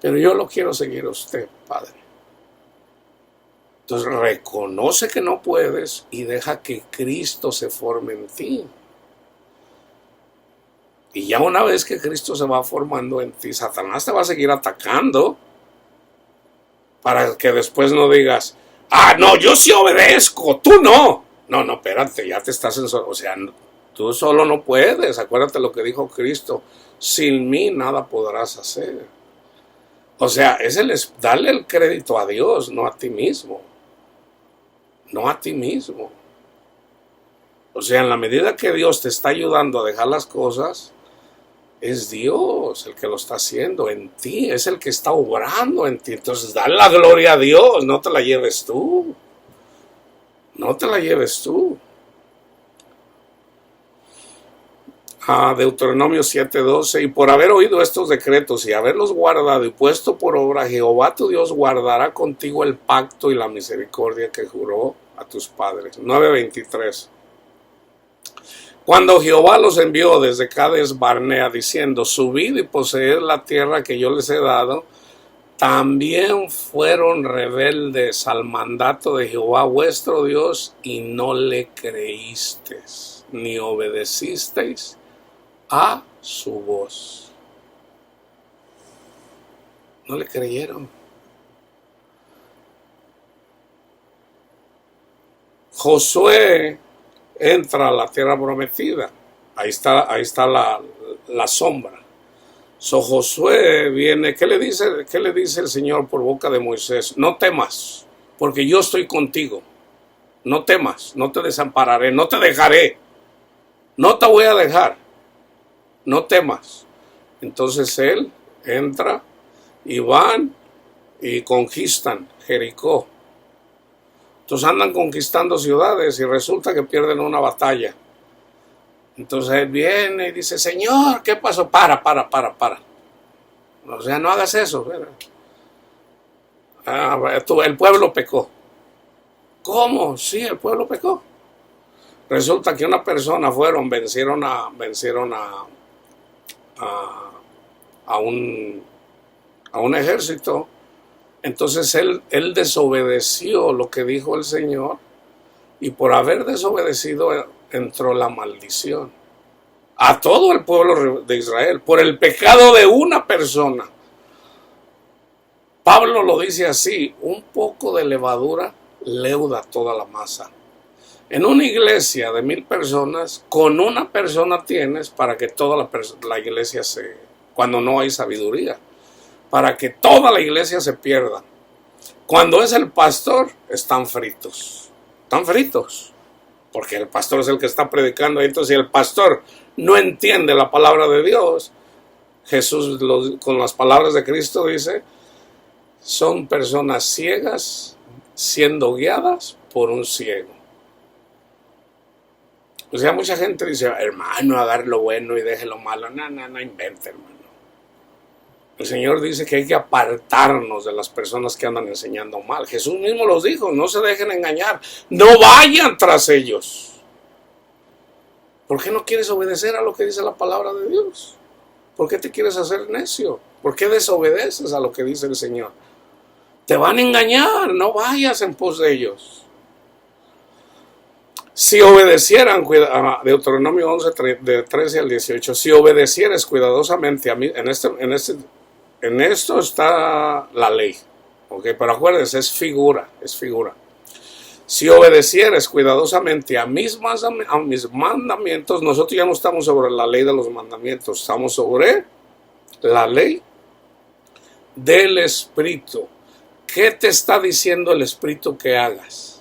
Pero yo lo quiero seguir a usted, Padre. Entonces reconoce que no puedes y deja que Cristo se forme en ti. Y ya una vez que Cristo se va formando en ti, Satanás te va a seguir atacando para que después no digas, no, yo sí obedezco, tú no. No, espérate, ya te estás o sea, tú solo no puedes. Acuérdate lo que dijo Cristo, sin mí nada podrás hacer. O sea, es darle el crédito a Dios, no a ti mismo. No a ti mismo. O sea, en la medida que Dios te está ayudando a dejar las cosas, es Dios el que lo está haciendo en ti, es el que está obrando en ti. Entonces, dale la gloria a Dios, no te la lleves tú. No te la lleves tú. Deuteronomio 7:12, y por haber oído estos decretos y haberlos guardado y puesto por obra, Jehová tu Dios guardará contigo el pacto y la misericordia que juró a tus padres. 9:23. Cuando Jehová los envió desde Cades Barnea diciendo, subid y poseed la tierra que yo les he dado, también fueron rebeldes al mandato de Jehová vuestro Dios y no le creísteis, ni obedecisteis a su voz. No le creyeron. Josué entra a la tierra prometida. Ahí está la sombra. Josué viene. ¿Qué le dice el Señor por boca de Moisés? No temas, porque yo estoy contigo. No temas, no te desampararé, no te dejaré. No te voy a dejar. No temas. Entonces él entra y van y conquistan Jericó. Entonces andan conquistando ciudades y resulta que pierden una batalla. Entonces él viene y dice, Señor, ¿qué pasó? Para. O sea, no hagas eso. El pueblo pecó. ¿Cómo? Sí, el pueblo pecó. Resulta que una persona vencieron a un ejército. Entonces él desobedeció lo que dijo el Señor y por haber desobedecido entró la maldición a todo el pueblo de Israel por el pecado de una persona. Pablo lo dice así, un poco de levadura leuda toda la masa. En una iglesia de 1000 personas, con una persona tienes para que toda la iglesia se cuando no hay sabiduría, para que toda la iglesia se pierda. Cuando es el pastor, están fritos, porque el pastor es el que está predicando. Entonces, si el pastor no entiende la palabra de Dios, Jesús con las palabras de Cristo dice, son personas ciegas siendo guiadas por un ciego. O sea, mucha gente dice, hermano, agarre lo bueno y deje lo malo. No invente, hermano. El Señor dice que hay que apartarnos de las personas que andan enseñando mal. Jesús mismo los dijo, no se dejen engañar, no vayan tras ellos. ¿Por qué no quieres obedecer a lo que dice la palabra de Dios? ¿Por qué te quieres hacer necio? ¿Por qué desobedeces a lo que dice el Señor? Te van a engañar, no vayas en pos de ellos. Si obedecieran, Deuteronomio 11, de 13 al 18, si obedecieres cuidadosamente a mí, en esto está la ley, ¿okay? Pero acuérdense, es figura. Si obedecieres cuidadosamente a mis mandamientos, nosotros ya no estamos sobre la ley de los mandamientos, estamos sobre la ley del Espíritu. ¿Qué te está diciendo el Espíritu que hagas?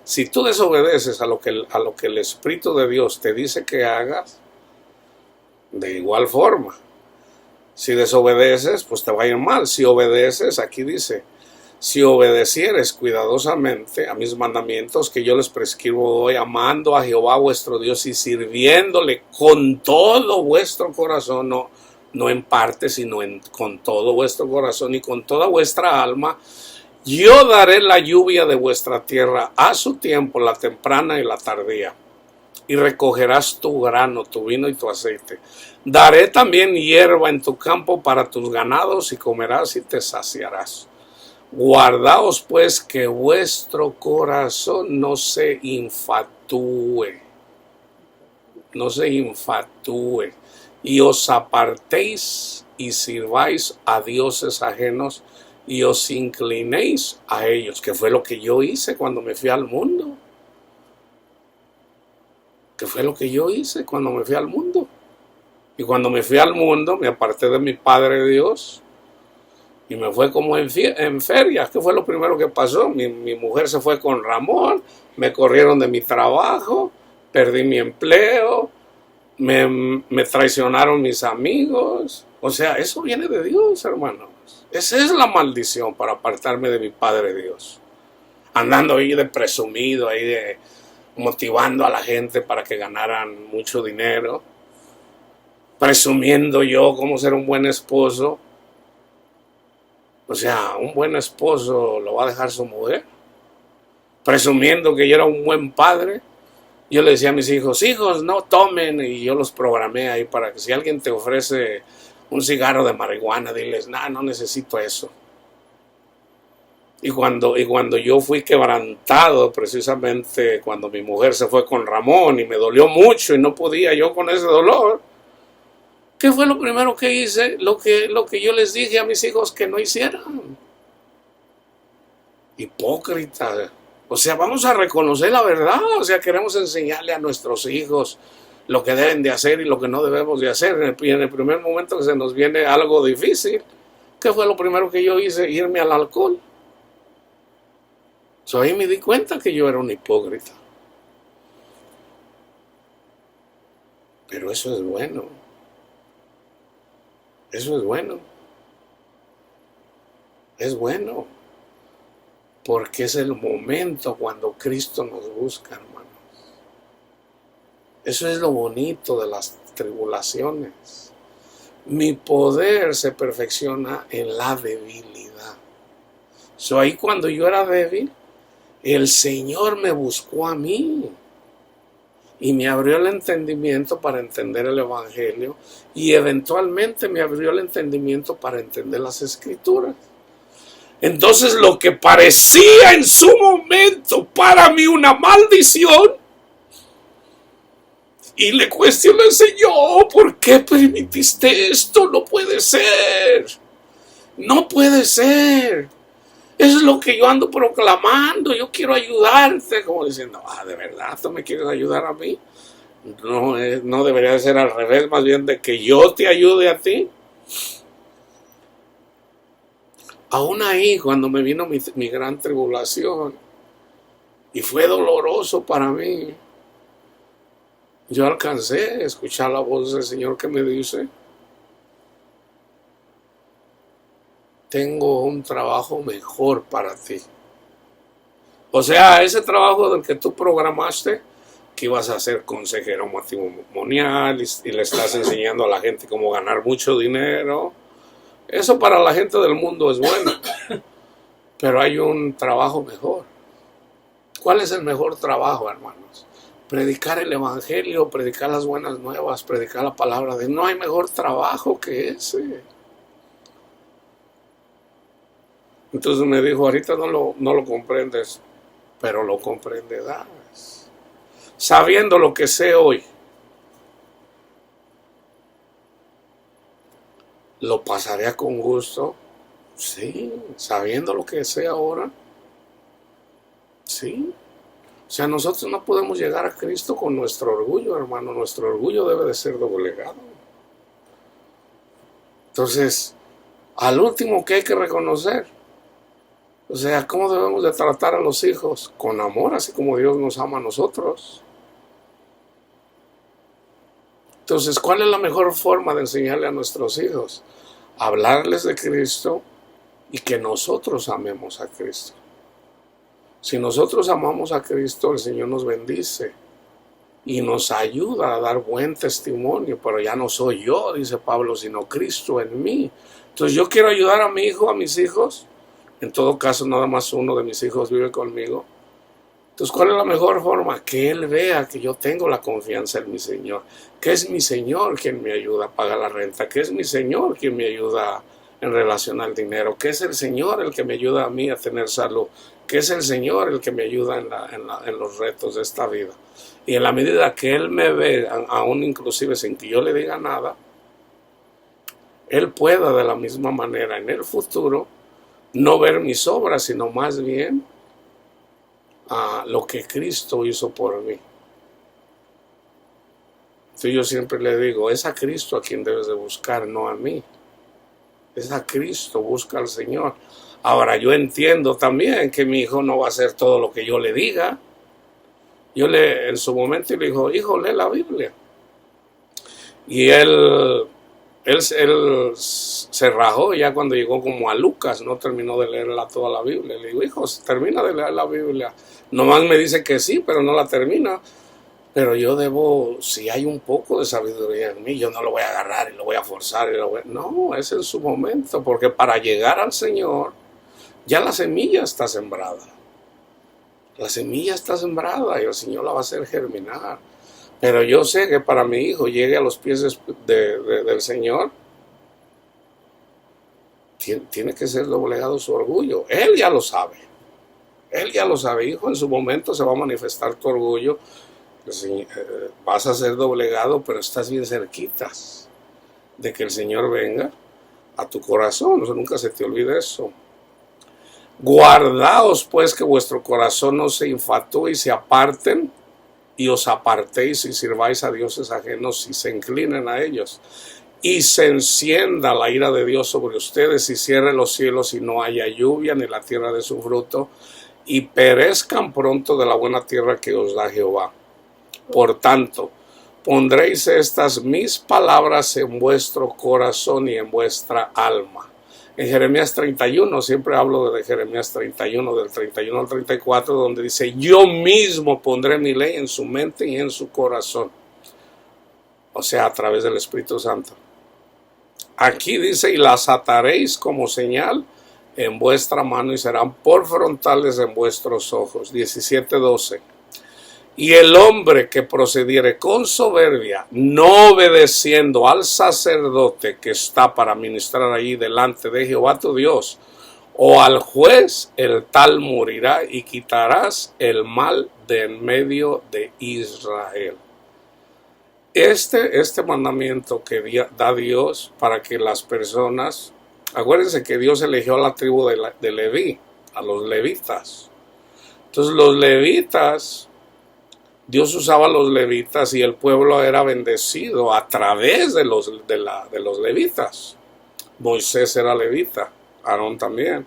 Si tú desobedeces a lo que el Espíritu de Dios te dice que hagas, de igual forma, si desobedeces, pues te va a ir mal. Si obedeces, aquí dice, si obedecieres cuidadosamente a mis mandamientos que yo les prescribo hoy, amando a Jehová vuestro Dios y sirviéndole con todo vuestro corazón, no en parte, sino con todo vuestro corazón y con toda vuestra alma, yo daré la lluvia de vuestra tierra a su tiempo, la temprana y la tardía, y recogerás tu grano, tu vino y tu aceite. Daré también hierba en tu campo para tus ganados, y comerás y te saciarás. Guardaos pues que vuestro corazón no se infatué, y os apartéis y sirváis a dioses ajenos, y os inclinéis a ellos, que fue lo que yo hice cuando me fui al mundo. Y cuando me fui al mundo, me aparté de mi Padre Dios, y me fue como en feria. ¿Qué fue lo primero que pasó? Mi mujer se fue con Ramón, me corrieron de mi trabajo, perdí mi empleo, me traicionaron mis amigos. O sea, eso viene de Dios, hermanos. Esa es la maldición para apartarme de mi Padre Dios. Andando ahí de presumido, ahí de motivando a la gente para que ganaran mucho dinero. Presumiendo yo cómo ser un buen esposo. O sea, un buen esposo lo va a dejar su mujer. Presumiendo que yo era un buen padre. Yo le decía a mis hijos, no tomen, y yo los programé ahí para que si alguien te ofrece un cigarro de marihuana, diles, no necesito eso. Y cuando yo fui quebrantado, precisamente cuando mi mujer se fue con Ramón y me dolió mucho y no podía yo con ese dolor, ¿qué fue lo primero que hice? Lo que yo les dije a mis hijos que no hicieran. Hipócrita. O sea, vamos a reconocer la verdad. O sea, queremos enseñarle a nuestros hijos lo que deben de hacer y lo que no debemos de hacer. Y en el primer momento que se nos viene algo difícil, ¿qué fue lo primero que yo hice? Irme al alcohol. Ahí me di cuenta que yo era un hipócrita. Pero eso es bueno. Eso es bueno. Es bueno. Porque es el momento cuando Cristo nos busca, hermanos. Eso es lo bonito de las tribulaciones. Mi poder se perfecciona en la debilidad. Ahí cuando yo era débil, el Señor me buscó a mí y me abrió el entendimiento para entender el Evangelio, y eventualmente me abrió el entendimiento para entender las Escrituras. Entonces lo que parecía en su momento para mí una maldición, y le cuestioné al Señor, ¿por qué permitiste esto? No puede ser. No puede ser. Eso es lo que yo ando proclamando. Yo quiero ayudarte. Como diciendo, ¿de verdad tú me quieres ayudar a mí? No, no debería de ser al revés, más bien de que yo te ayude a ti. Aún ahí, cuando me vino mi gran tribulación, y fue doloroso para mí, yo alcancé a escuchar la voz del Señor que me dice: tengo un trabajo mejor para ti. O sea, ese trabajo del que tú programaste, que ibas a ser consejero matrimonial y le estás enseñando a la gente cómo ganar mucho dinero, eso para la gente del mundo es bueno, pero hay un trabajo mejor. ¿Cuál es el mejor trabajo, hermanos? Predicar el evangelio, predicar las buenas nuevas, predicar la palabra de Dios. No hay mejor trabajo que ese. Entonces me dijo: ahorita no lo comprendes, pero lo comprenderás. Sabiendo lo que sé hoy, ¿lo pasaría con gusto? Sí. Sabiendo lo que sé ahora, sí. O sea, nosotros no podemos llegar a Cristo con nuestro orgullo, hermano. Nuestro orgullo debe de ser doblegado. Entonces, al último, que hay que reconocer, o sea, ¿cómo debemos de tratar a los hijos? Con amor, así como Dios nos ama a nosotros. Entonces, ¿cuál es la mejor forma de enseñarle a nuestros hijos? Hablarles de Cristo y que nosotros amemos a Cristo. Si nosotros amamos a Cristo, el Señor nos bendice y nos ayuda a dar buen testimonio, pero ya no soy yo, dice Pablo, sino Cristo en mí. Entonces yo quiero ayudar a mi hijo, a mis hijos. En todo caso, nada más uno de mis hijos vive conmigo. Entonces, ¿cuál es la mejor forma? Que él vea que yo tengo la confianza en mi Señor, que es mi Señor quien me ayuda a pagar la renta, que es mi Señor quien me ayuda en relación al dinero, que es el Señor el que me ayuda a mí a tener salud, que es el Señor el que me ayuda en los retos de esta vida. Y en la medida que Él me ve, aún inclusive sin que yo le diga nada, Él pueda de la misma manera en el futuro no ver mis obras, sino más bien lo que Cristo hizo por mí. Entonces yo siempre le digo: es a Cristo a quien debes de buscar, no a mí. Es a Cristo, busca al Señor. Ahora, yo entiendo también que mi hijo no va a hacer todo lo que yo le diga. Yo en su momento le dijo: hijo, lee la Biblia. Y él se rajó ya cuando llegó como a Lucas, no terminó de leerla toda la Biblia. Le digo: hijo, termina de leer la Biblia. Nomás me dice que sí, pero no la termina. Pero yo debo, si hay un poco de sabiduría en mí, yo no lo voy a agarrar y lo voy a forzar. No, es en su momento, porque para llegar al Señor, ya la semilla está sembrada. La semilla está sembrada y el Señor la va a hacer germinar. Pero yo sé que para mi hijo llegue a los pies del Señor, tiene que ser doblegado su orgullo. Él ya lo sabe. Él ya lo sabe, hijo. En su momento se va a manifestar tu orgullo. Vas a ser doblegado, pero estás bien cerquitas de que el Señor venga a tu corazón. O sea, nunca se te olvide eso. Guardaos pues que vuestro corazón no se infatúe y se aparten, y os apartéis y sirváis a dioses ajenos y se inclinen a ellos, y se encienda la ira de Dios sobre ustedes y cierre los cielos y no haya lluvia ni la tierra de su fruto, y perezcan pronto de la buena tierra que os da Jehová. Por tanto, pondréis estas mis palabras en vuestro corazón y en vuestra alma. En Jeremías 31, siempre hablo de Jeremías 31, del 31 al 34, donde dice: yo mismo pondré mi ley en su mente y en su corazón. O sea, a través del Espíritu Santo. Aquí dice: y las ataréis como señal en vuestra mano y serán por frontales en vuestros ojos. 17:12. Y el hombre que procediere con soberbia, no obedeciendo al sacerdote que está para ministrar allí delante de Jehová tu Dios, o al juez, el tal morirá, y quitarás el mal de en medio de Israel. Este mandamiento que da Dios para que las personas, acuérdense que Dios eligió a la tribu de Leví, a los levitas. Entonces los levitas Dios usaba a los levitas y el pueblo era bendecido a través de los levitas. Moisés era levita, Aarón también,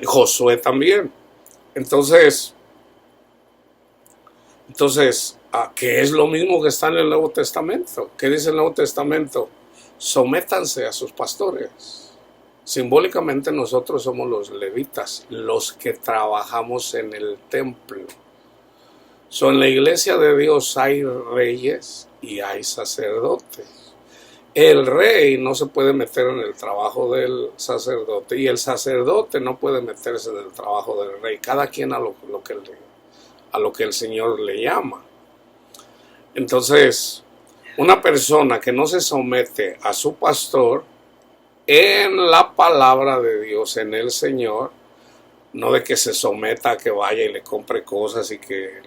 Josué también. Entonces, que es lo mismo que está en el Nuevo Testamento. ¿Qué dice el Nuevo Testamento? Sométanse a sus pastores. Simbólicamente nosotros somos los levitas, los que trabajamos en el templo. En la iglesia de Dios hay reyes y hay sacerdotes. El rey no se puede meter en el trabajo del sacerdote y el sacerdote no puede meterse en el trabajo del rey. Cada quien a lo que el Señor le llama. Entonces, una persona que no se somete a su pastor en la palabra de Dios, en el Señor, no de que se someta a que vaya y le compre cosas y que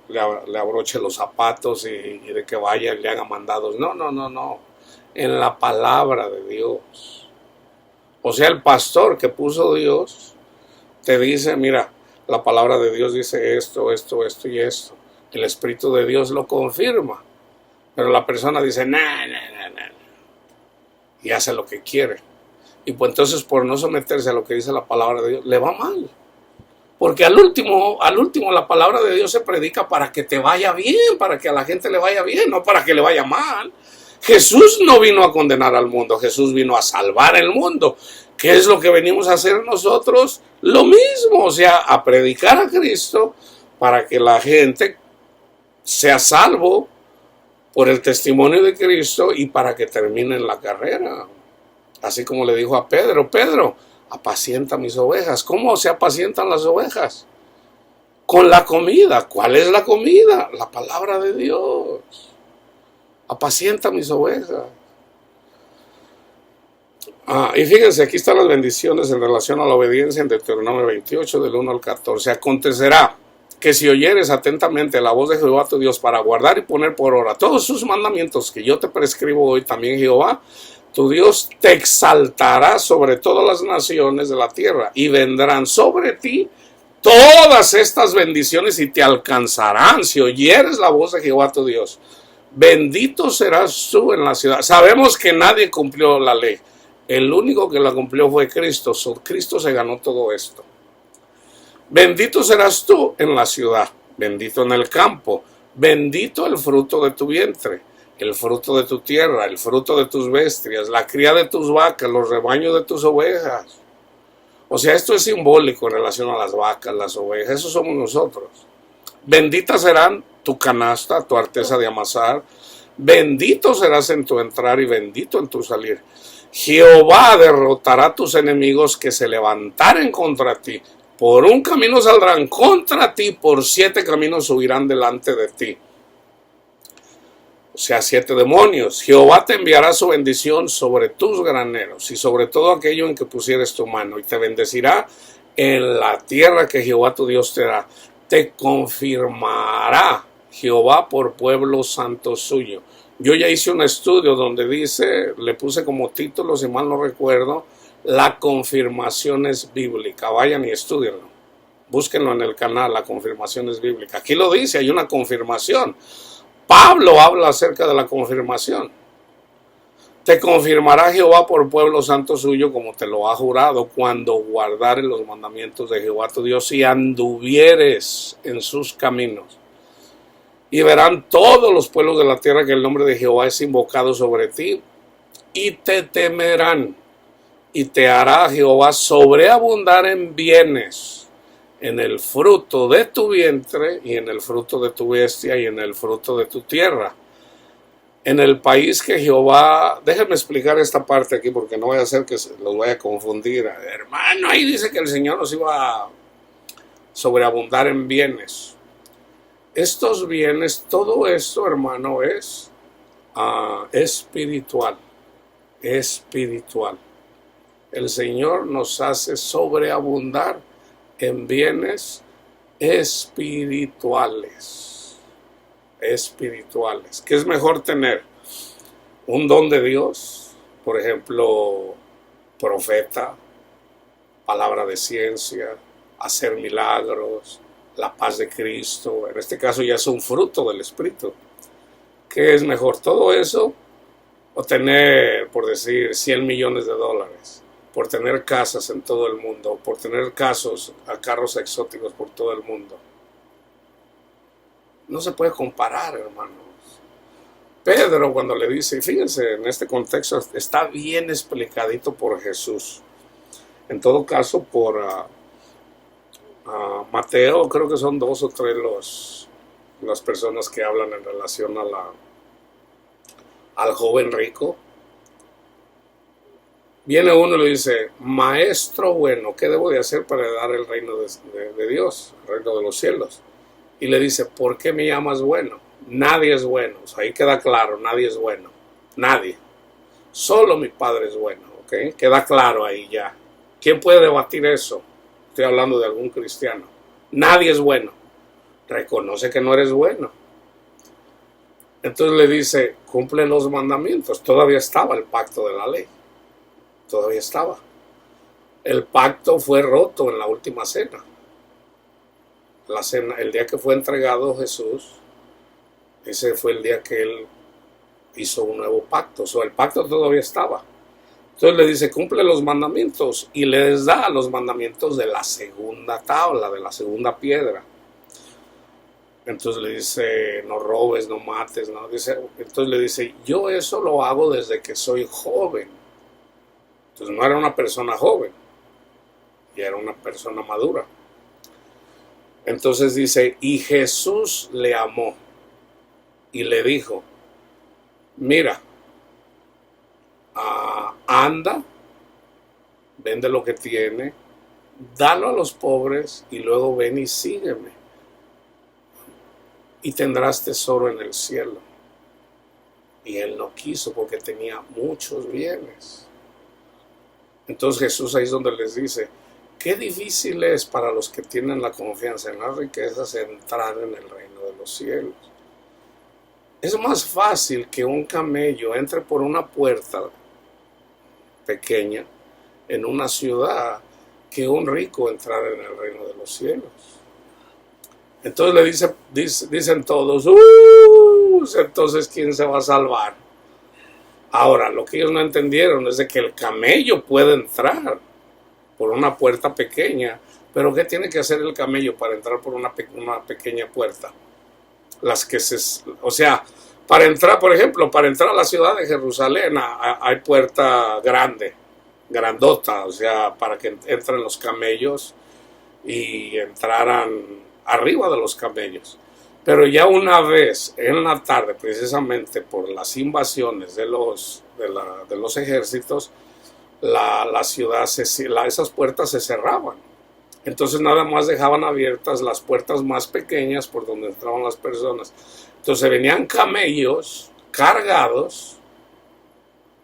le abroche los zapatos y de que vaya y le haga mandados. No. En la palabra de Dios. O sea, el pastor que puso Dios te dice, mira, la palabra de Dios dice esto y esto. El Espíritu de Dios lo confirma. Pero la persona dice, no. Y hace lo que quiere. Y pues entonces por no someterse a lo que dice la palabra de Dios, le va mal. Porque al último la palabra de Dios se predica para que te vaya bien, para que a la gente le vaya bien, no para que le vaya mal. Jesús no vino a condenar al mundo, Jesús vino a salvar el mundo. ¿Qué es lo que venimos a hacer nosotros? Lo mismo, o sea, a predicar a Cristo para que la gente sea salvo por el testimonio de Cristo y para que terminen la carrera. Así como le dijo a Pedro, Pedro, apacienta mis ovejas. ¿Cómo se apacientan las ovejas? Con la comida. ¿Cuál es la comida? La palabra de Dios. Apacienta mis ovejas. Y fíjense, aquí están las bendiciones en relación a la obediencia en Deuteronomio 28, del 1 al 14. Acontecerá que si oyeres atentamente la voz de Jehová tu Dios para guardar y poner por obra todos sus mandamientos que yo te prescribo hoy, también Jehová tu Dios te exaltará sobre todas las naciones de la tierra y vendrán sobre ti todas estas bendiciones y te alcanzarán si oyeres la voz de Jehová tu Dios. Bendito serás tú en la ciudad. Sabemos que nadie cumplió la ley. El único que la cumplió fue Cristo. Cristo se ganó todo esto. Bendito serás tú en la ciudad, bendito en el campo, bendito el fruto de tu vientre, el fruto de tu tierra, el fruto de tus bestias, la cría de tus vacas, los rebaños de tus ovejas. O sea, esto es simbólico en relación a las vacas, las ovejas, eso somos nosotros. Benditas serán tu canasta, tu arteza de amasar, bendito serás en tu entrar y bendito en tu salir. Jehová derrotará a tus enemigos que se levantaren contra ti. Por un camino saldrán contra ti, por 7 caminos huirán delante de ti. O sea, 7 demonios. Jehová te enviará su bendición sobre tus graneros y sobre todo aquello en que pusieres tu mano, y te bendecirá en la tierra que Jehová tu Dios te da. Te confirmará Jehová por pueblo santo suyo. Yo ya hice un estudio donde dice, le puse como título, si mal no recuerdo, la confirmación es bíblica. Vayan y estudienlo. Búsquenlo en el canal, la confirmación es bíblica. Aquí lo dice, hay una confirmación. Pablo habla acerca de la confirmación. Te confirmará Jehová por pueblo santo suyo, como te lo ha jurado, cuando guardares los mandamientos de Jehová tu Dios y anduvieres en sus caminos. Y verán todos los pueblos de la tierra que el nombre de Jehová es invocado sobre ti, y te temerán. Y te hará Jehová sobreabundar en bienes, en el fruto de tu vientre, y en el fruto de tu bestia, y en el fruto de tu tierra. En el país que Jehová... Déjenme explicar esta parte aquí, porque no voy a hacer que los vaya a confundir. Hermano, ahí dice que el Señor nos iba a sobreabundar en bienes. Estos bienes, todo esto, hermano, es espiritual. Espiritual. El Señor nos hace sobreabundar en bienes espirituales. Espirituales. ¿Qué es mejor tener? Un don de Dios, por ejemplo, profeta, palabra de ciencia, hacer milagros, la paz de Cristo. En este caso ya es un fruto del Espíritu. ¿Qué es mejor? ¿Todo eso o tener, por decir, 100 millones de dólares? Por tener casas en todo el mundo, por tener carros exóticos por todo el mundo. No se puede comparar, hermanos. Pedro, cuando le dice, fíjense, en este contexto está bien explicadito por Jesús. En todo caso, por Mateo, creo que son 2 o 3 las personas que hablan en relación al joven rico. Viene uno y le dice, maestro bueno, ¿qué debo de hacer para dar el reino de Dios, el reino de los cielos? Y le dice, ¿por qué me llamas bueno? Nadie es bueno. O sea, ahí queda claro, nadie es bueno. Nadie. Solo mi Padre es bueno, ¿ok? Queda claro ahí ya. ¿Quién puede debatir eso? Estoy hablando de algún cristiano. Nadie es bueno. Reconoce que no eres bueno. Entonces le dice, cumple los mandamientos. Todavía estaba el pacto de la ley. Todavía estaba. El pacto fue roto en la última cena. La cena, el día que fue entregado Jesús, ese fue el día que él hizo un nuevo pacto. O sea, el pacto todavía estaba. Entonces le dice, cumple los mandamientos, y les da los mandamientos de la segunda tabla, de la segunda piedra. Entonces le dice, no robes, no mates, no. Entonces le dice, yo eso lo hago desde que soy joven. Entonces no era una persona joven, ya era una persona madura. Entonces dice, y Jesús le amó y le dijo, mira, anda, vende lo que tiene, dalo a los pobres y luego ven y sígueme. Y tendrás tesoro en el cielo. Y él no quiso porque tenía muchos bienes. Entonces Jesús ahí es donde les dice, qué difícil es para los que tienen la confianza en las riquezas entrar en el reino de los cielos. Es más fácil que un camello entre por una puerta pequeña en una ciudad que un rico entrar en el reino de los cielos. Entonces dicen todos, entonces ¿quién se va a salvar? Ahora, lo que ellos no entendieron es de que el camello puede entrar por una puerta pequeña, pero ¿qué tiene que hacer el camello para entrar por una pequeña puerta? O sea, para entrar, por ejemplo, para entrar a la ciudad de Jerusalén hay puerta grandota, o sea, para que entren los camellos y entraran arriba de los camellos. Pero ya una vez en la tarde, precisamente por las invasiones de los ejércitos, la ciudad, esas puertas se cerraban. Entonces nada más dejaban abiertas las puertas más pequeñas por donde entraban las personas. Entonces venían camellos cargados,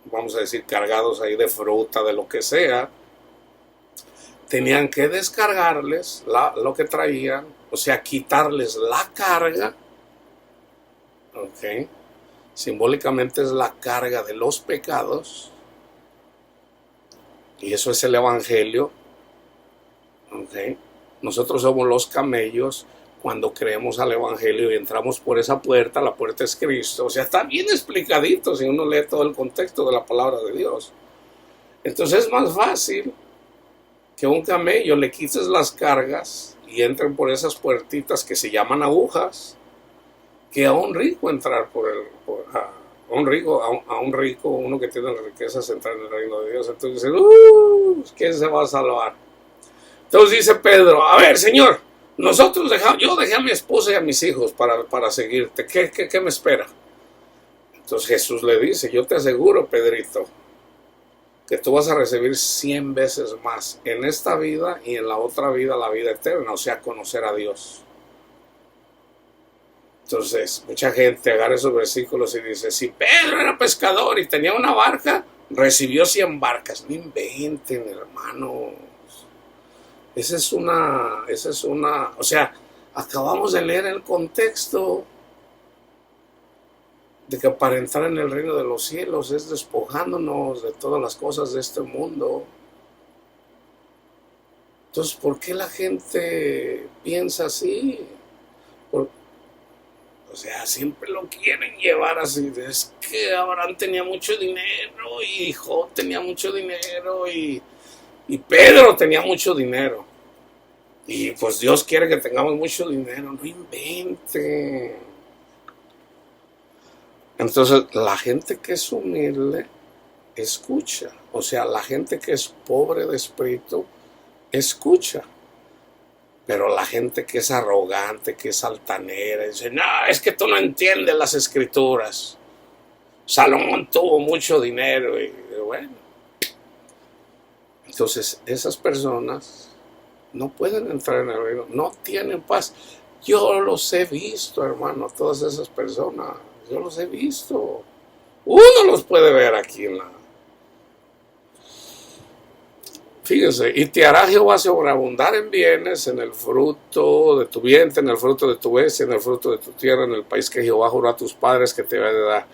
vamos a decir cargados ahí de fruta, de lo que sea. Tenían que descargarles lo que traían, o sea, quitarles la carga, ¿ok? Simbólicamente es la carga de los pecados, y eso es el Evangelio, ¿ok? Nosotros somos los camellos cuando creemos al Evangelio y entramos por esa puerta. La puerta es Cristo, o sea, está bien explicadito si uno lee todo el contexto de la palabra de Dios. Entonces es más fácil que a un camello le quites las cargas y entren por esas puertitas que se llaman agujas, que a un rico entrar a un rico, uno que tiene las riquezas, entrar en el reino de Dios. Entonces dice, ¿quién se va a salvar? Entonces dice Pedro, a ver, Señor, yo dejé a mi esposa y a mis hijos para seguirte, ¿qué me espera? Entonces Jesús le dice, yo te aseguro, Pedrito, que tú vas a recibir 100 veces más en esta vida y en la otra vida, la vida eterna, o sea, conocer a Dios. Entonces, mucha gente agarra esos versículos y dice, si Pedro era pescador y tenía una barca, recibió 100 barcas. No inventen, hermanos. Esa es una, o sea, acabamos de leer el contexto de que para entrar en el reino de los cielos es despojándonos de todas las cosas de este mundo. Entonces, ¿por qué la gente piensa así? Por- o sea, siempre lo quieren llevar así. Es que Abraham tenía mucho dinero y Job tenía mucho dinero y Pedro tenía mucho dinero. Y pues Dios quiere que tengamos mucho dinero. No invente. Entonces, la gente que es humilde escucha. O sea, la gente que es pobre de espíritu escucha. Pero la gente que es arrogante, que es altanera, dice, no, es que tú no entiendes las escrituras. Salomón tuvo mucho dinero y bueno. Entonces, esas personas no pueden entrar en el reino, no tienen paz. Yo los he visto, hermano, todas esas personas. Yo los he visto. Uno los puede ver aquí en la... Fíjense, y te hará Jehová sobreabundar en bienes, en el fruto de tu vientre, en el fruto de tu bestia, en el fruto de tu tierra, en el país que Jehová juró a tus padres que te va a dar.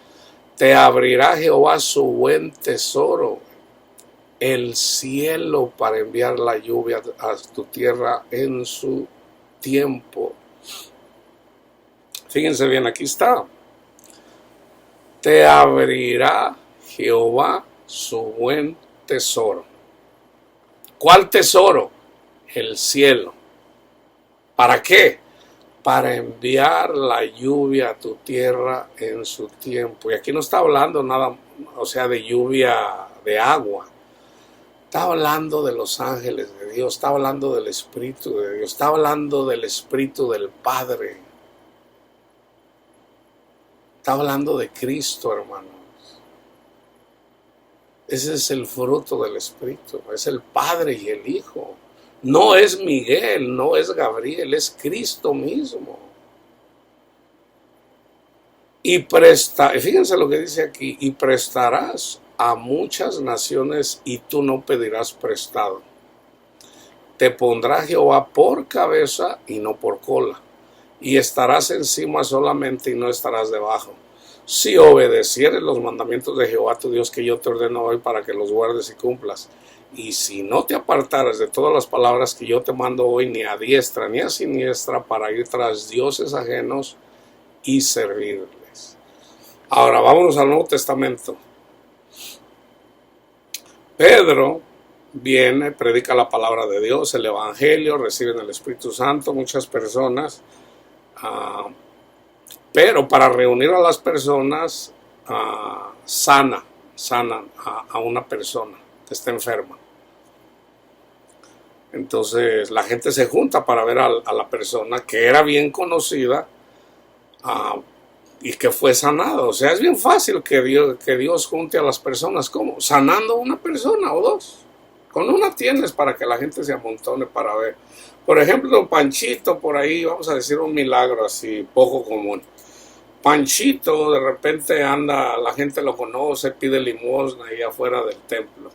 Te abrirá Jehová su buen tesoro, el cielo, para enviar la lluvia a tu tierra en su tiempo. Fíjense bien, aquí está. Te abrirá Jehová su buen tesoro. ¿Cuál tesoro? El cielo. ¿Para qué? Para enviar la lluvia a tu tierra en su tiempo. Y aquí no está hablando nada, o sea, de lluvia de agua. Está hablando de los ángeles de Dios, está hablando del Espíritu de Dios, está hablando del Espíritu del Padre. Está hablando de Cristo, hermanos. Ese es el fruto del Espíritu, es el Padre y el Hijo. No es Miguel, no es Gabriel, es Cristo mismo. Fíjense lo que dice aquí, y prestarás a muchas naciones y tú no pedirás prestado. Te pondrá Jehová por cabeza y no por cola, y estarás encima solamente y no estarás debajo. Si obedecieres los mandamientos de Jehová tu Dios que yo te ordeno hoy para que los guardes y cumplas, y si no te apartares de todas las palabras que yo te mando hoy, ni a diestra ni a siniestra, para ir tras dioses ajenos y servirles. Ahora vámonos al Nuevo Testamento. Pedro viene, predica la palabra de Dios, el Evangelio, reciben el Espíritu Santo, muchas personas, pero para reunir a las personas, sanan a una persona que está enferma. Entonces la gente se junta para ver a la persona que era bien conocida y que fue sanada. O sea, es bien fácil que Dios junte a las personas. ¿Cómo? Sanando a una persona o dos. Con una tienes para que la gente se amontone para ver. Por ejemplo, Panchito, por ahí, vamos a decir un milagro así, poco común. Panchito de repente anda, la gente lo conoce, pide limosna ahí afuera del templo.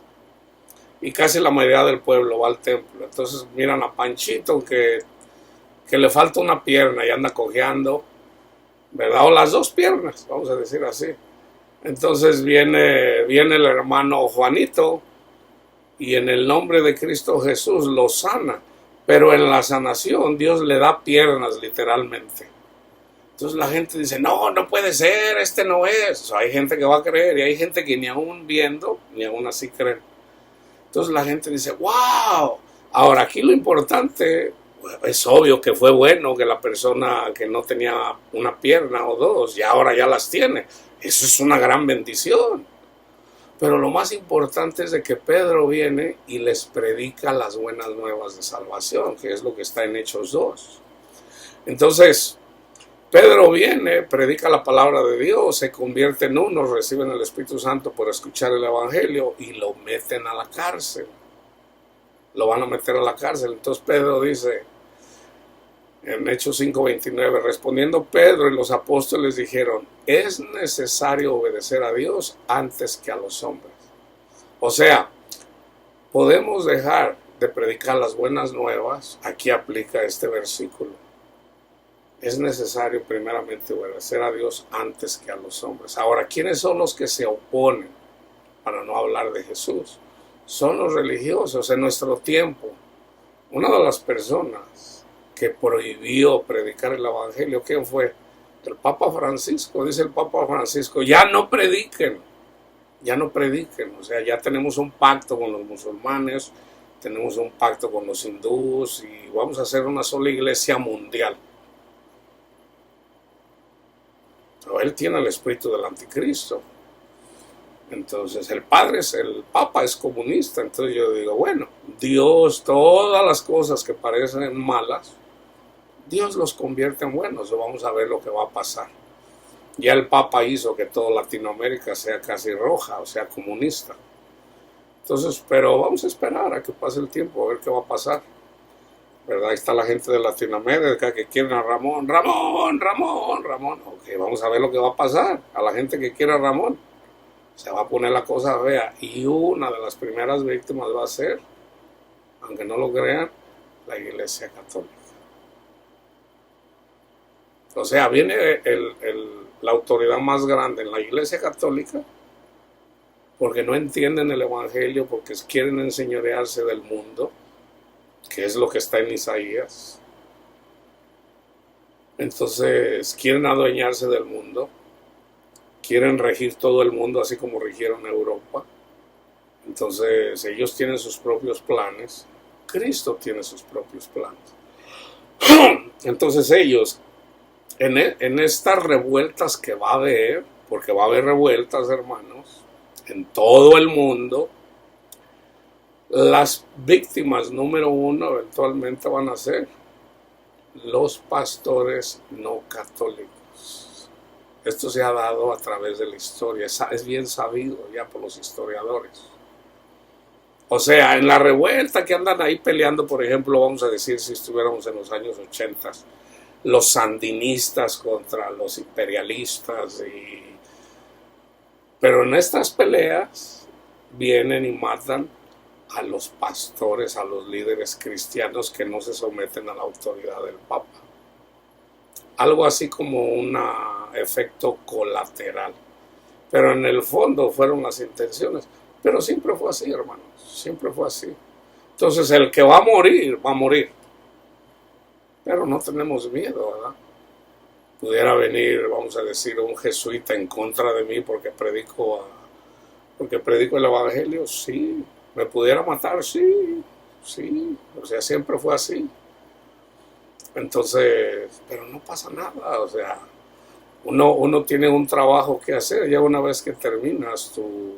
Y casi la mayoría del pueblo va al templo. Entonces miran a Panchito que le falta una pierna y anda cojeando, ¿verdad? O las dos piernas, vamos a decir así. Entonces viene el hermano Juanito y en el nombre de Cristo Jesús lo sana. Pero en la sanación Dios le da piernas literalmente. Entonces la gente dice, no puede ser, este no es. O sea, hay gente que va a creer y hay gente que ni aún viendo, ni aún así creen. Entonces la gente dice, wow. Ahora aquí lo importante, es obvio que fue bueno que la persona que no tenía una pierna o dos, y ahora ya las tiene. Eso es una gran bendición. Pero lo más importante es de que Pedro viene y les predica las buenas nuevas de salvación, que es lo que está en Hechos 2. Entonces, Pedro viene, predica la palabra de Dios, se convierte en uno, reciben el Espíritu Santo por escuchar el Evangelio y lo meten a la cárcel. Lo van a meter a la cárcel. Entonces Pedro dice, en Hechos 5:29, respondiendo Pedro y los apóstoles dijeron, es necesario obedecer a Dios antes que a los hombres. O sea, podemos dejar de predicar las buenas nuevas, aquí aplica este versículo. Es necesario primeramente obedecer a Dios antes que a los hombres. Ahora, ¿quiénes son los que se oponen para no hablar de Jesús? Son los religiosos en nuestro tiempo. Una de las personas que prohibió predicar el evangelio, ¿quién fue? El Papa Francisco. Dice el Papa Francisco, ya no prediquen, ya no prediquen. O sea, ya tenemos un pacto con los musulmanes, tenemos un pacto con los hindúes y vamos a hacer una sola iglesia mundial. Pero él tiene el espíritu del anticristo. Entonces el Papa es comunista. Entonces yo digo, bueno, Dios, todas las cosas que parecen malas, Dios los convierte en buenos. Vamos a ver lo que va a pasar. Ya el Papa hizo que toda Latinoamérica sea casi roja, o sea, comunista. Entonces, pero vamos a esperar a que pase el tiempo, a ver qué va a pasar. ¿Verdad? Ahí está la gente de Latinoamérica que quieren a Ramón. Ok, vamos a ver lo que va a pasar. A la gente que quiere a Ramón se va a poner la cosa fea. Y una de las primeras víctimas va a ser, aunque no lo crean, la Iglesia Católica. O sea, viene la autoridad más grande en la Iglesia Católica porque no entienden el Evangelio, porque quieren enseñorearse del mundo, que es lo que está en Isaías. Entonces quieren adueñarse del mundo, quieren regir todo el mundo así como rigieron Europa. Entonces ellos tienen sus propios planes, Cristo tiene sus propios planes. Entonces ellos, en estas revueltas que va a haber, porque va a haber revueltas, hermanos, en todo el mundo, las víctimas número uno eventualmente van a ser los pastores no católicos. Esto se ha dado a través de la historia, es bien sabido ya por los historiadores. O sea, en la revuelta que andan ahí peleando, por ejemplo, vamos a decir, si estuviéramos en los años 80, los sandinistas contra los imperialistas, pero en estas peleas vienen y matan a los pastores, a los líderes cristianos que no se someten a la autoridad del Papa. Algo así como un efecto colateral. Pero en el fondo fueron las intenciones. Pero siempre fue así, hermanos. Siempre fue así. Entonces el que va a morir, va a morir. Pero no tenemos miedo, ¿verdad? Pudiera venir, vamos a decir, un jesuita en contra de mí porque predico el Evangelio, sí. ¿Me pudiera matar? Sí. O sea, siempre fue así. Entonces, pero no pasa nada. O sea, uno tiene un trabajo que hacer. Ya una vez que terminas tu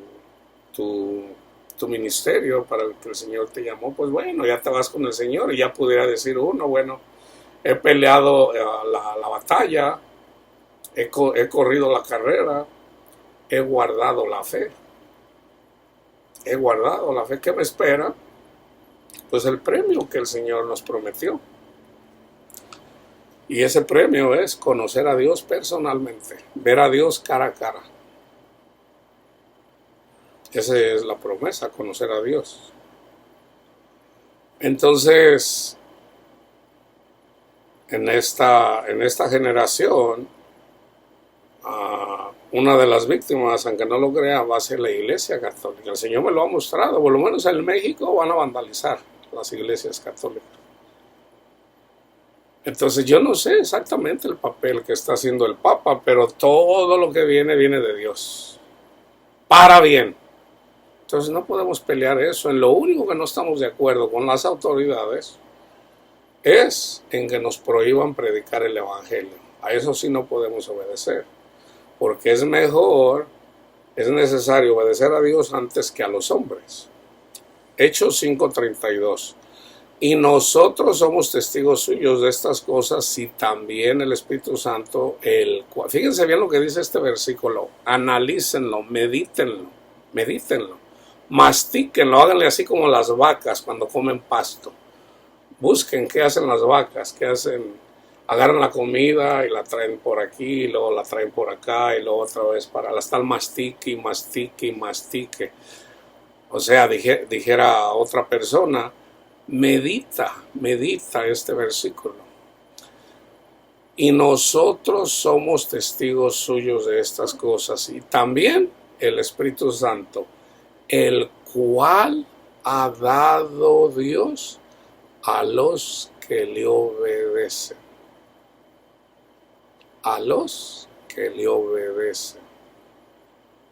ministerio para el que el Señor te llamó, pues bueno, ya te vas con el Señor y ya pudiera decir uno, bueno, he peleado la batalla, he corrido la carrera, he guardado la fe. He guardado la fe que me espera, pues el premio que el Señor nos prometió. Y ese premio es conocer a Dios personalmente, ver a Dios cara a cara. Esa es la promesa, conocer a Dios. Entonces, en esta generación, una de las víctimas, aunque no lo crea, va a ser la Iglesia Católica. El Señor me lo ha mostrado. Por lo menos en México van a vandalizar las iglesias católicas. Entonces yo no sé exactamente el papel que está haciendo el Papa, pero todo lo que viene de Dios. Para bien. Entonces no podemos pelear eso. En lo único que no estamos de acuerdo con las autoridades es en que nos prohíban predicar el Evangelio. A eso sí no podemos obedecer. Porque es necesario obedecer a Dios antes que a los hombres. Hechos 5:32. Y nosotros somos testigos suyos de estas cosas, y también el Espíritu Santo, fíjense bien lo que dice este versículo, analícenlo, medítenlo, mastíquenlo, háganle así como las vacas cuando comen pasto. Busquen qué hacen las vacas, qué hacen. Agarran la comida y la traen por aquí, y luego la traen por acá, y luego otra vez para estar mastique. O sea, dijera otra persona, medita este versículo. Y nosotros somos testigos suyos de estas cosas, y también el Espíritu Santo, el cual ha dado Dios a los que le obedecen. A los que le obedecen.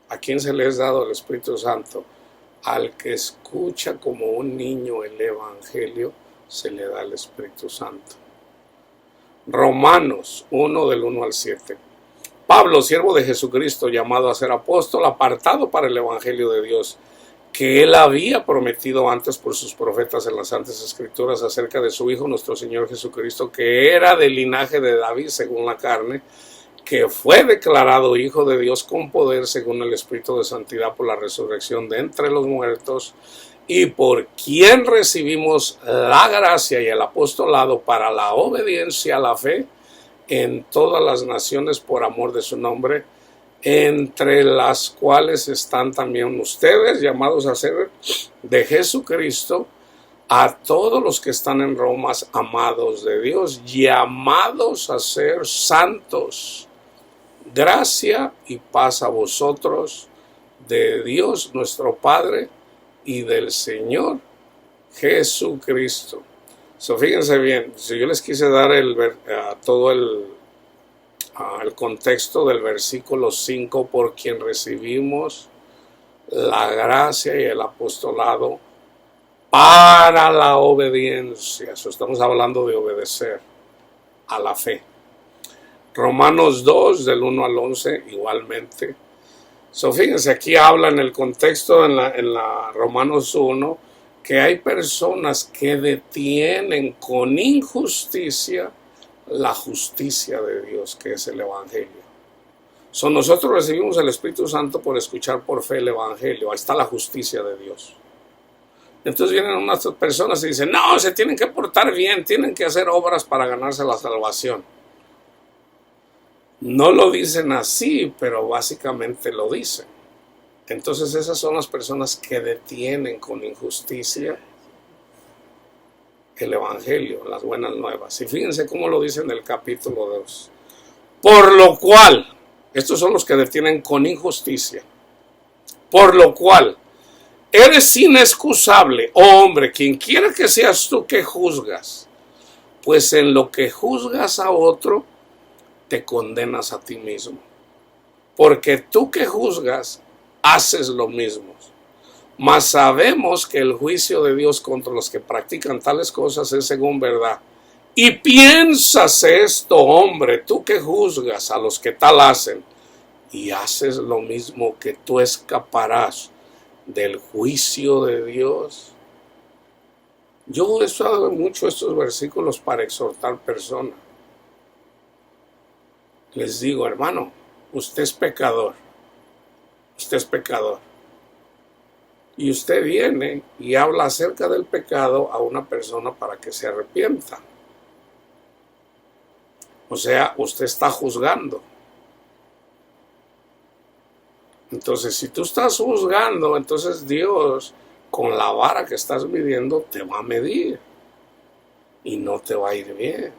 ¿A quién se les ha dado el Espíritu Santo? Al que escucha como un niño el Evangelio, se le da el Espíritu Santo. Romanos 1 del 1 al 7. Pablo, siervo de Jesucristo, llamado a ser apóstol, apartado para el Evangelio de Dios, que él había prometido antes por sus profetas en las Santas Escrituras acerca de su Hijo, nuestro Señor Jesucristo, que era del linaje de David según la carne, que fue declarado Hijo de Dios con poder según el Espíritu de Santidad por la resurrección de entre los muertos, y por quien recibimos la gracia y el apostolado para la obediencia a la fe en todas las naciones por amor de su nombre, entre las cuales están también ustedes, llamados a ser de Jesucristo, a todos los que están en Roma, amados de Dios, llamados a ser santos. Gracia y paz a vosotros, de Dios nuestro Padre y del Señor Jesucristo. Fíjense bien, si yo les quise dar todo el contexto del versículo 5, por quien recibimos la gracia y el apostolado para la obediencia. Estamos hablando de obedecer a la fe. Romanos 2 del 1 al 11 igualmente. Fíjense, aquí habla en el contexto en la Romanos 1 que hay personas que detienen con injusticia la justicia de Dios, que es el Evangelio. Nosotros recibimos el Espíritu Santo por escuchar por fe el Evangelio. Ahí está la justicia de Dios. Entonces vienen unas personas y dicen, no, se tienen que portar bien, tienen que hacer obras para ganarse la salvación. No lo dicen así, pero básicamente lo dicen. Entonces esas son las personas que detienen con injusticia el Evangelio, las buenas nuevas. Y fíjense cómo lo dice en el capítulo 2. Por lo cual, estos son los que detienen con injusticia. Por lo cual, eres inexcusable, oh hombre, quien quiera que seas tú que juzgas, pues en lo que juzgas a otro, te condenas a ti mismo. Porque tú que juzgas, haces lo mismo. Mas sabemos que el juicio de Dios contra los que practican tales cosas es según verdad. Y piensas esto, hombre, tú que juzgas a los que tal hacen, y haces lo mismo, que tú escaparás del juicio de Dios. Yo he usado mucho estos versículos para exhortar personas. Les digo, hermano, usted es pecador. Usted es pecador. Y usted viene y habla acerca del pecado a una persona para que se arrepienta. O sea, usted está juzgando. Entonces, si tú estás juzgando, entonces Dios, con la vara que estás midiendo, te va a medir. Y no te va a ir bien.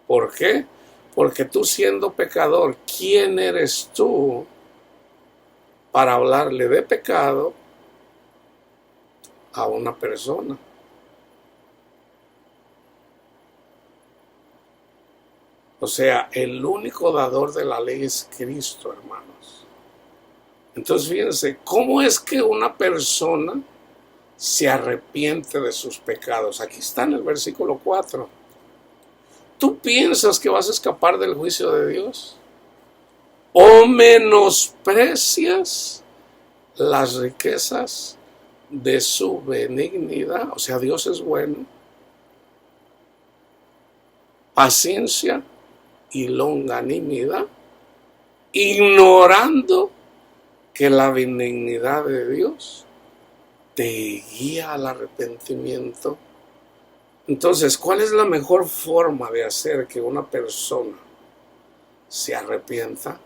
¿Por qué? Porque tú, siendo pecador, ¿quién eres tú para hablarle de pecado a una persona? O sea, el único dador de la ley es Cristo, hermanos. Entonces, fíjense, ¿cómo es que una persona se arrepiente de sus pecados? Aquí está en el versículo 4. ¿Tú piensas que vas a escapar del juicio de Dios? ¿O menosprecias las riquezas de su benignidad? O sea, Dios es bueno. Paciencia y longanimidad, ignorando que la benignidad de Dios te guía al arrepentimiento. Entonces, ¿cuál es la mejor forma de hacer que una persona se arrepienta?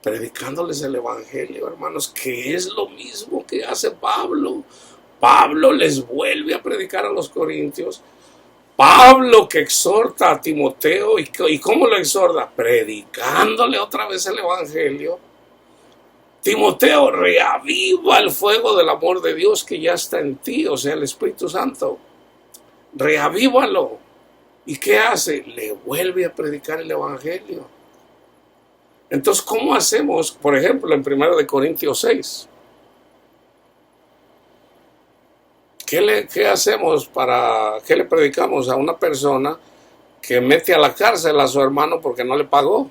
Predicándoles el Evangelio, hermanos, que es lo mismo que hace Pablo. Pablo les vuelve a predicar a los corintios. Pablo que exhorta a Timoteo, ¿y cómo lo exhorta? Predicándole otra vez el Evangelio. Timoteo, reaviva el fuego del amor de Dios que ya está en ti, o sea, el Espíritu Santo. reavívalo. ¿Y qué hace? Le vuelve a predicar el evangelio. Entonces, ¿cómo hacemos? Por ejemplo, en 1 Corintios 6. ¿Qué hacemos qué le predicamos a una persona que mete a la cárcel a su hermano porque no le pagó?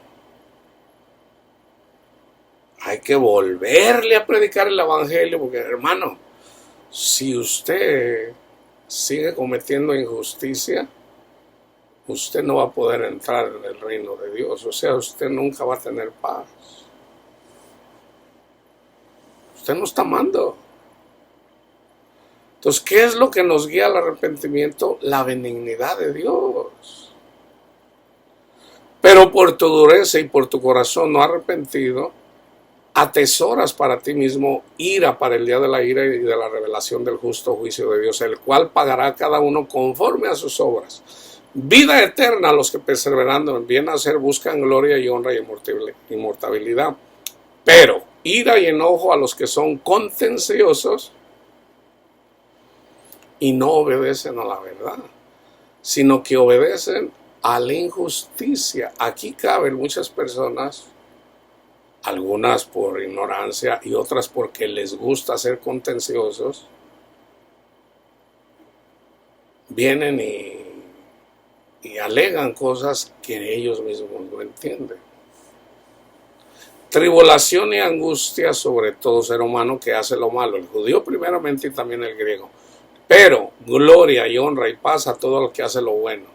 Hay que volverle a predicar el evangelio porque, hermano, si usted sigue cometiendo injusticia, usted no va a poder entrar en el reino de Dios. O sea, usted nunca va a tener paz. Usted no está amando. Entonces, ¿qué es lo que nos guía al arrepentimiento? La benignidad de Dios. Pero por tu dureza y por tu corazón no arrepentido, atesoras para ti mismo ira para el día de la ira y de la revelación del justo juicio de Dios, el cual pagará a cada uno conforme a sus obras. Vida eterna a los que perseverando en bien hacer buscan gloria y honra y inmortalidad. Pero ira y enojo a los que son contenciosos y no obedecen a la verdad, sino que obedecen a la injusticia. Aquí caben muchas personas, algunas por ignorancia y otras porque les gusta ser contenciosos, vienen y alegan cosas que ellos mismos no entienden. Tribulación y angustia sobre todo ser humano que hace lo malo, el judío primeramente y también el griego. Pero gloria y honra y paz a todo el que hace lo bueno,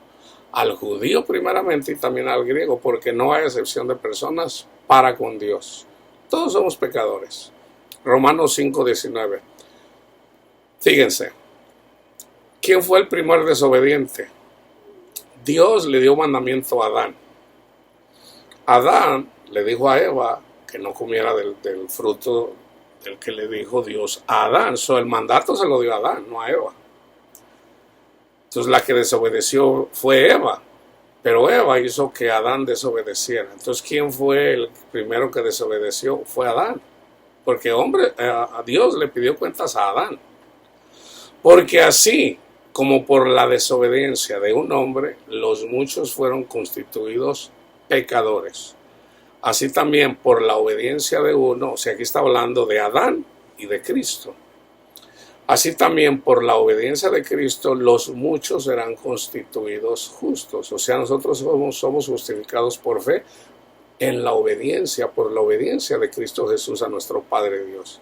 al judío primeramente y también al griego, porque no hay excepción de personas para con Dios. Todos somos pecadores. Romanos 5:19. Fíjense, ¿quién fue el primer desobediente? Dios le dio mandamiento a Adán. Adán le dijo a Eva que no comiera del fruto del que le dijo Dios a Adán. El mandato se lo dio a Adán, no a Eva. Entonces la que desobedeció fue Eva, pero Eva hizo que Adán desobedeciera. Entonces, ¿quién fue el primero que desobedeció? Fue Adán, porque a Dios le pidió cuentas a Adán. Porque así como por la desobediencia de un hombre, los muchos fueron constituidos pecadores. Así también por la obediencia de uno, o sea, aquí está hablando de Adán y de Cristo. Así también por la obediencia de Cristo, los muchos serán constituidos justos. O sea, nosotros somos justificados por fe en la obediencia, por la obediencia de Cristo Jesús a nuestro Padre Dios.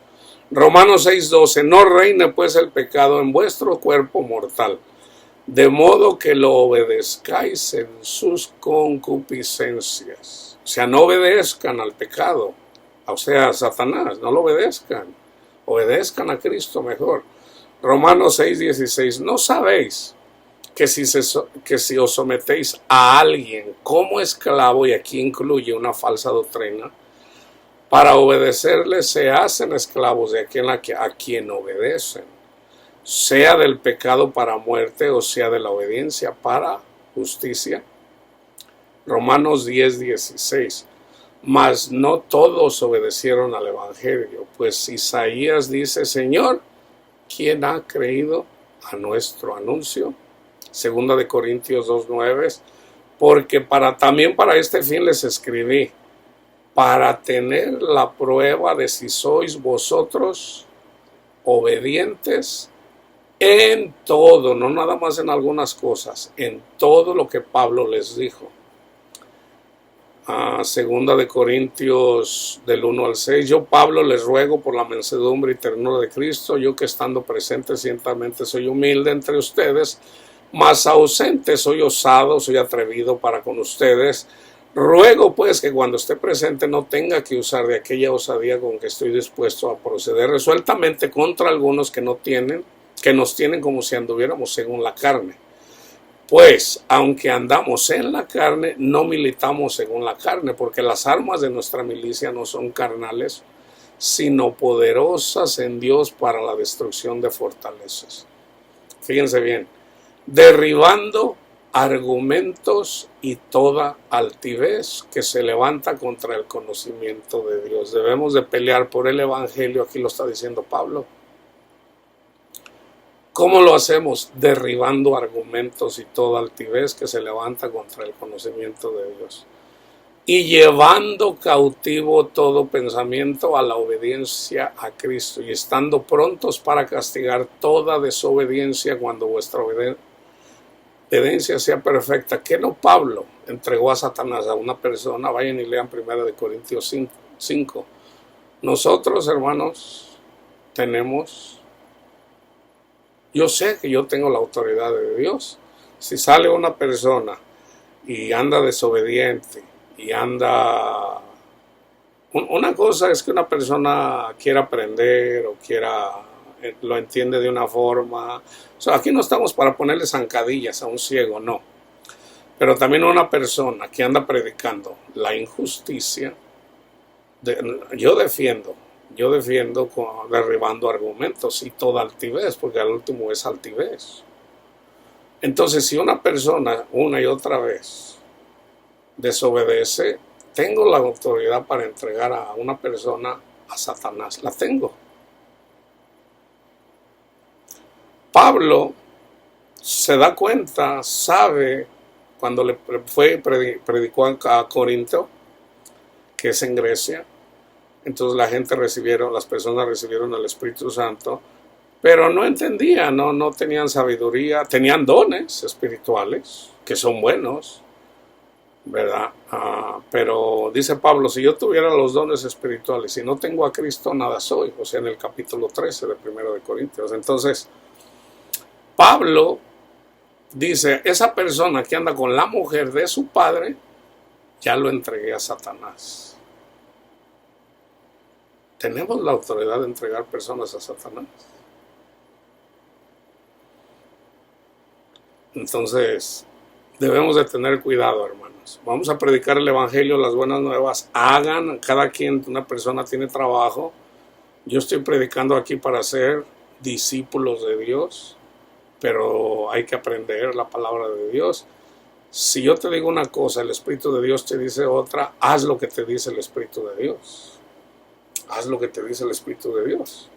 Romanos 6:12, no reine pues el pecado en vuestro cuerpo mortal, de modo que lo obedezcáis en sus concupiscencias. O sea, no obedezcan al pecado, o sea, a Satanás, no lo obedezcan a Cristo mejor. Romanos 6:16, ¿no sabéis que si os sometéis a alguien como esclavo, y aquí incluye una falsa doctrina, para obedecerle se hacen esclavos de aquel a quien obedecen, sea del pecado para muerte o sea de la obediencia para justicia? Romanos 10:16, mas no todos obedecieron al evangelio, pues Isaías dice, Señor, ¿quién ha creído a nuestro anuncio? Segunda de Corintios 2:9, porque también para este fin les escribí, para tener la prueba de si sois vosotros obedientes en todo, no nada más en algunas cosas, en todo lo que Pablo les dijo. Segunda de Corintios del 1-6, yo Pablo les ruego por la mansedumbre y ternura de Cristo, yo que estando presente ciertamente soy humilde entre ustedes, mas ausente soy osado, soy atrevido para con ustedes. Ruego pues que cuando esté presente no tenga que usar de aquella osadía con que estoy dispuesto a proceder resueltamente contra algunos que nos tienen como si anduviéramos según la carne. Pues, aunque andamos en la carne, no militamos según la carne, porque las armas de nuestra milicia no son carnales, sino poderosas en Dios para la destrucción de fortalezas. Fíjense bien, derribando argumentos y toda altivez que se levanta contra el conocimiento de Dios. Debemos de pelear por el evangelio, aquí lo está diciendo Pablo. ¿Cómo lo hacemos? Derribando argumentos y toda altivez que se levanta contra el conocimiento de Dios. Y llevando cautivo todo pensamiento a la obediencia a Cristo, y estando prontos para castigar toda desobediencia cuando vuestra obediencia sea perfecta. ¿Qué no Pablo entregó a Satanás a una persona? Vayan y lean 1 Corintios 5. Nosotros, hermanos, tenemos... Yo sé que yo tengo la autoridad de Dios. Si sale una persona y anda desobediente y anda... Una cosa es que una persona quiera aprender o lo entiende de una forma. O sea, aquí no estamos para ponerle zancadillas a un ciego, no. Pero también una persona que anda predicando la injusticia, yo defiendo derribando argumentos y toda altivez, porque al último es altivez. Entonces, si una persona una y otra vez desobedece, tengo la autoridad para entregar a una persona a Satanás. La tengo. Pablo se da cuenta, sabe, cuando predicó a Corinto, que es en Grecia. Entonces las personas recibieron el Espíritu Santo, pero no entendían, no tenían sabiduría, tenían dones espirituales, que son buenos, ¿verdad? Pero dice Pablo, si yo tuviera los dones espirituales y no tengo a Cristo, nada soy, o sea, en el capítulo 13 de 1 de Corintios. Entonces, Pablo dice, esa persona que anda con la mujer de su padre, ya lo entregué a Satanás. ¿Tenemos la autoridad de entregar personas a Satanás? Entonces, debemos de tener cuidado, hermanos. Vamos a predicar el Evangelio, las buenas nuevas. Hagan, cada quien, una persona tiene trabajo. Yo estoy predicando aquí para ser discípulos de Dios, pero hay que aprender la palabra de Dios. Si yo te digo una cosa, el Espíritu de Dios te dice otra, haz lo que te dice el Espíritu de Dios. Haz lo que te dice el Espíritu de Dios.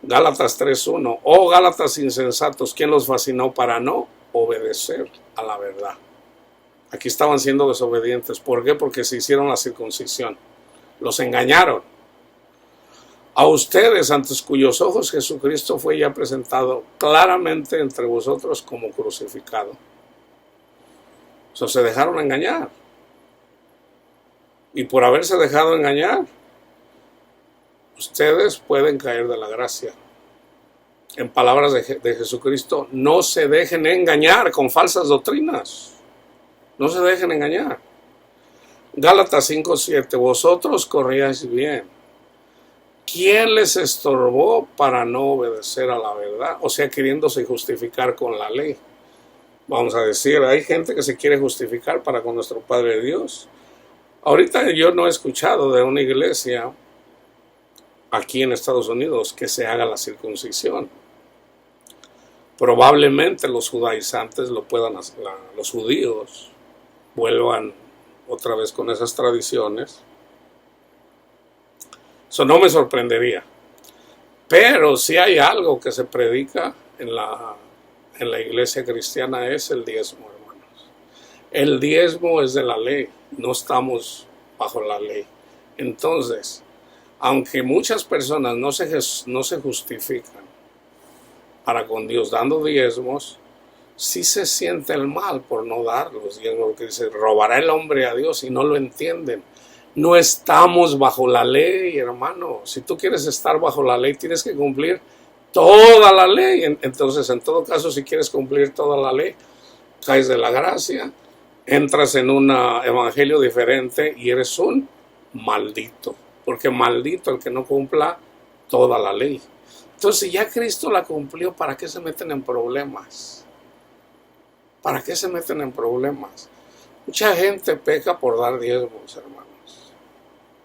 Gálatas 3:1. Oh Gálatas insensatos, ¿quién los fascinó para no obedecer a la verdad? Aquí estaban siendo desobedientes. ¿Por qué? Porque se hicieron la circuncisión. Los engañaron. A ustedes, ante cuyos ojos Jesucristo fue ya presentado claramente entre vosotros como crucificado. O sea, se dejaron engañar. Y por haberse dejado engañar, ustedes pueden caer de la gracia. En palabras de Jesucristo, no se dejen engañar con falsas doctrinas. No se dejen engañar. Gálatas 5:7. Vosotros corríais bien. ¿Quién les estorbó para no obedecer a la verdad? O sea, queriéndose justificar con la ley. Vamos a decir, hay gente que se quiere justificar para con nuestro Padre Dios. Ahorita yo no he escuchado de una iglesia aquí en Estados Unidos que se haga la circuncisión. Probablemente los judaizantes lo puedan hacer, los judíos vuelvan otra vez con esas tradiciones. Eso no me sorprendería. Pero si hay algo que se predica en la iglesia cristiana es el diezmo, hermanos. El diezmo es de la ley, no estamos bajo la ley. Entonces, aunque muchas personas no se justifican para con Dios dando diezmos, sí se siente el mal por no dar los diezmos, porque dice, robará el hombre a Dios, y no lo entienden. No estamos bajo la ley, hermano. Si tú quieres estar bajo la ley, tienes que cumplir toda la ley. Entonces, en todo caso, si quieres cumplir toda la ley, caes de la gracia, entras en un evangelio diferente y eres un maldito. Porque maldito el que no cumpla toda la ley. Entonces, si ya Cristo la cumplió, ¿para qué se meten en problemas? ¿Para qué se meten en problemas? Mucha gente peca por dar diezmos, hermanos.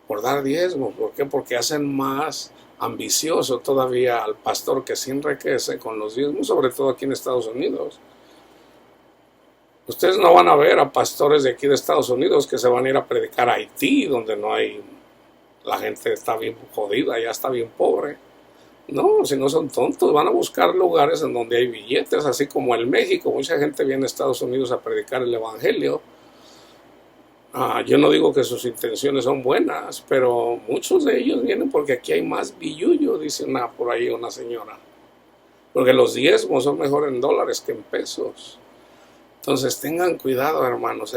Por dar diezmos. ¿Por qué? Porque hacen más ambicioso todavía al pastor que se enriquece con los diezmos, sobre todo aquí en Estados Unidos. Ustedes no van a ver a pastores de aquí de Estados Unidos que se van a ir a predicar a Haití, donde no hay... La gente está bien jodida, ya está bien pobre. No, si no son tontos, van a buscar lugares en donde hay billetes, así como en México. Mucha gente viene a Estados Unidos a predicar el Evangelio. Yo no digo que sus intenciones son buenas, pero muchos de ellos vienen porque aquí hay más billullo, dice por ahí una señora. Porque los diezmos son mejor en dólares que en pesos. Entonces tengan cuidado, hermanos.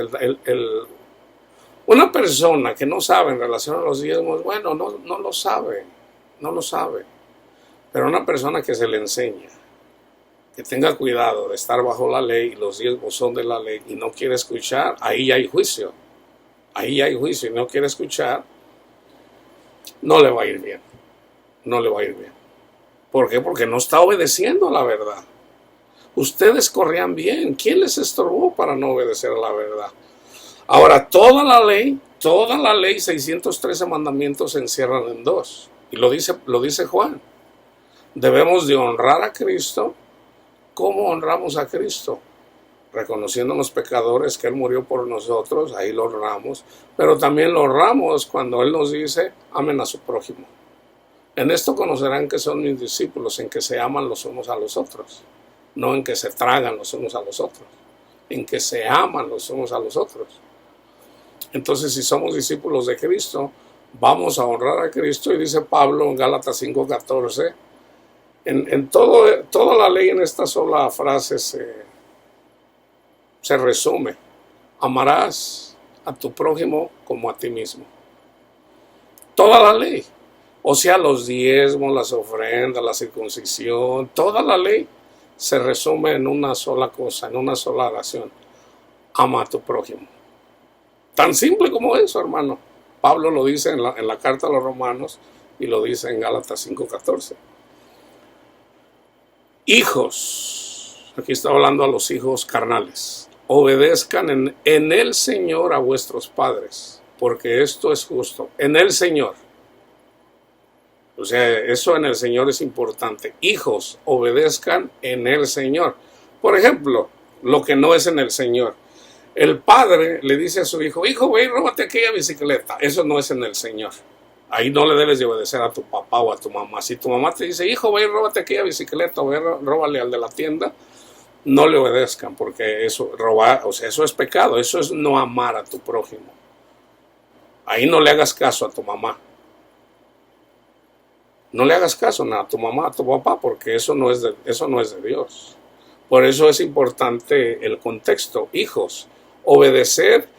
Una persona que no sabe en relación a los diezmos, bueno, no lo sabe, no lo sabe. Pero una persona que se le enseña, que tenga cuidado de estar bajo la ley y los diezmos son de la ley y no quiere escuchar, ahí hay juicio. Ahí hay juicio y no quiere escuchar, no le va a ir bien. No le va a ir bien. ¿Por qué? Porque no está obedeciendo a la verdad. Ustedes corrían bien. ¿Quién les estorbó para no obedecer a la verdad? Ahora, toda la ley, 613 mandamientos se encierran en dos. Y lo dice Juan. Debemos de honrar a Cristo. ¿Cómo honramos a Cristo? Reconociendo a los pecadores que Él murió por nosotros, ahí lo honramos. Pero también lo honramos cuando Él nos dice, amen a su prójimo. En esto conocerán que son mis discípulos, en que se aman los unos a los otros. No en que se tragan los unos a los otros. En que se aman los unos a los otros. Entonces, si somos discípulos de Cristo, vamos a honrar a Cristo. Y dice Pablo en Gálatas 5:14, toda la ley en esta sola frase se resume. Amarás a tu prójimo como a ti mismo. Toda la ley. O sea, los diezmos, las ofrendas, la circuncisión, toda la ley se resume en una sola cosa, en una sola oración. Ama a tu prójimo. Tan simple como eso, hermano. Pablo lo dice en la carta a los Romanos y lo dice en Gálatas 5:14. Hijos, aquí está hablando a los hijos carnales, obedezcan en el Señor a vuestros padres, porque esto es justo, en el Señor. O sea, eso en el Señor es importante. Hijos, obedezcan en el Señor. Por ejemplo, lo que no es en el Señor. El padre le dice a su hijo, hijo, ve y róbate aquella bicicleta. Eso no es en el Señor. Ahí no le debes de obedecer a tu papá o a tu mamá. Si tu mamá te dice, hijo, ve y róbate aquella bicicleta, o ve, róbale al de la tienda, no le obedezcan, porque eso, robar, o sea, eso es pecado. Eso es no amar a tu prójimo. Ahí no le hagas caso a tu mamá. No le hagas caso a tu mamá, a tu papá, porque eso no es de Dios. Por eso es importante el contexto. Hijos, obedecer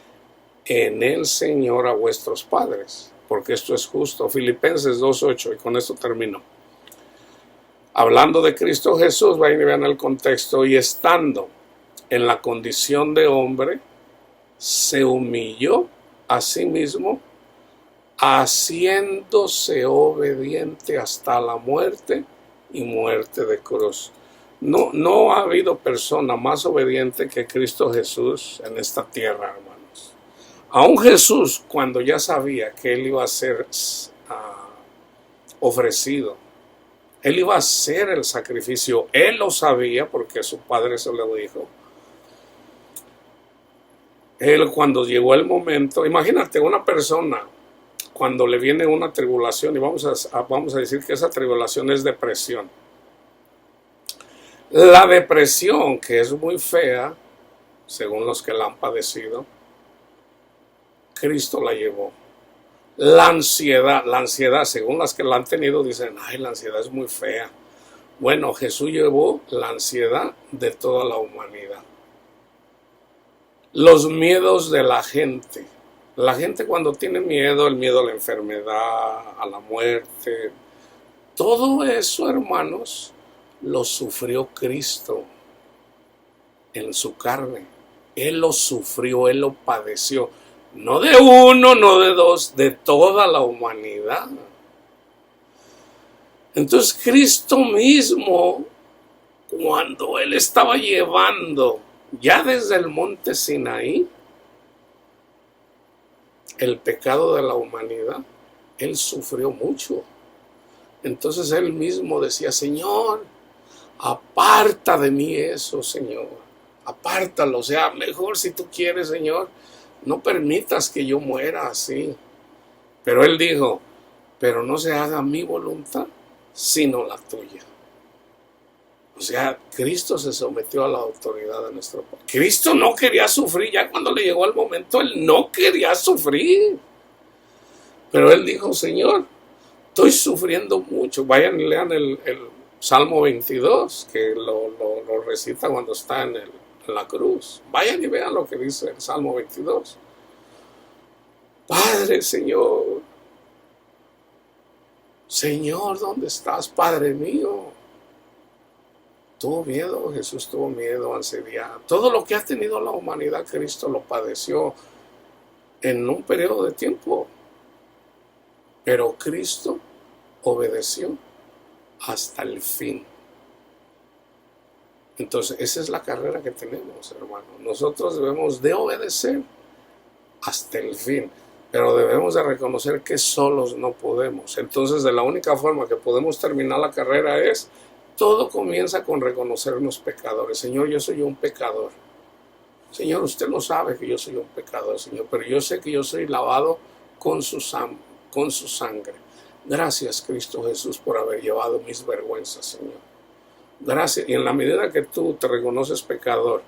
en el Señor a vuestros padres, porque esto es justo. Filipenses 2:8, y con esto termino. Hablando de Cristo Jesús, vayan y vean el contexto, y estando en la condición de hombre, se humilló a sí mismo, haciéndose obediente hasta la muerte y muerte de cruz. No ha habido persona más obediente que Cristo Jesús en esta tierra, hermanos. Aún Jesús, cuando ya sabía que Él iba a ser ofrecido, Él iba a hacer el sacrificio, Él lo sabía porque su Padre se lo dijo. Él, cuando llegó el momento, imagínate una persona cuando le viene una tribulación, y vamos a decir que esa tribulación es depresión. La depresión, que es muy fea, según los que la han padecido, Cristo la llevó. La ansiedad, según las que la han tenido, dicen, ay, la ansiedad es muy fea. Bueno, Jesús llevó la ansiedad de toda la humanidad. Los miedos de la gente. La gente cuando tiene miedo, el miedo a la enfermedad, a la muerte, todo eso, hermanos, lo sufrió Cristo en su carne. Él lo sufrió, Él lo padeció. No de uno, no de dos, de toda la humanidad. Entonces Cristo mismo, cuando Él estaba llevando, ya desde el monte Sinaí, el pecado de la humanidad, Él sufrió mucho. Entonces Él mismo decía, Señor, aparta de mí eso, Señor. Apártalo, o sea, mejor si tú quieres, Señor, no permitas que yo muera así. Pero Él dijo, pero no se haga mi voluntad, sino la tuya. O sea, Cristo se sometió a la autoridad de nuestro Padre. Cristo no quería sufrir, ya cuando le llegó el momento, Él no quería sufrir. Pero Él dijo, Señor, estoy sufriendo mucho. Vayan y lean el Salmo 22, que lo recita cuando está en la cruz. Vayan y vean lo que dice el Salmo 22. Padre, Señor, Señor, ¿dónde estás, Padre mío? Tuvo miedo, Jesús tuvo miedo, ansiedad. Todo lo que ha tenido la humanidad, Cristo lo padeció en un periodo de tiempo. Pero Cristo obedeció hasta el fin. Entonces, esa es la carrera que tenemos, hermano. Nosotros debemos de obedecer hasta el fin, pero debemos de reconocer que solos no podemos. Entonces, de la única forma que podemos terminar la carrera es, todo comienza con reconocernos pecadores. Señor, yo soy un pecador. Señor, usted lo sabe que yo soy un pecador, Señor, pero yo sé que yo soy lavado con su sangre. Gracias, Cristo Jesús, por haber llevado mis vergüenzas, Señor. Gracias. Y en la medida que tú te reconoces pecador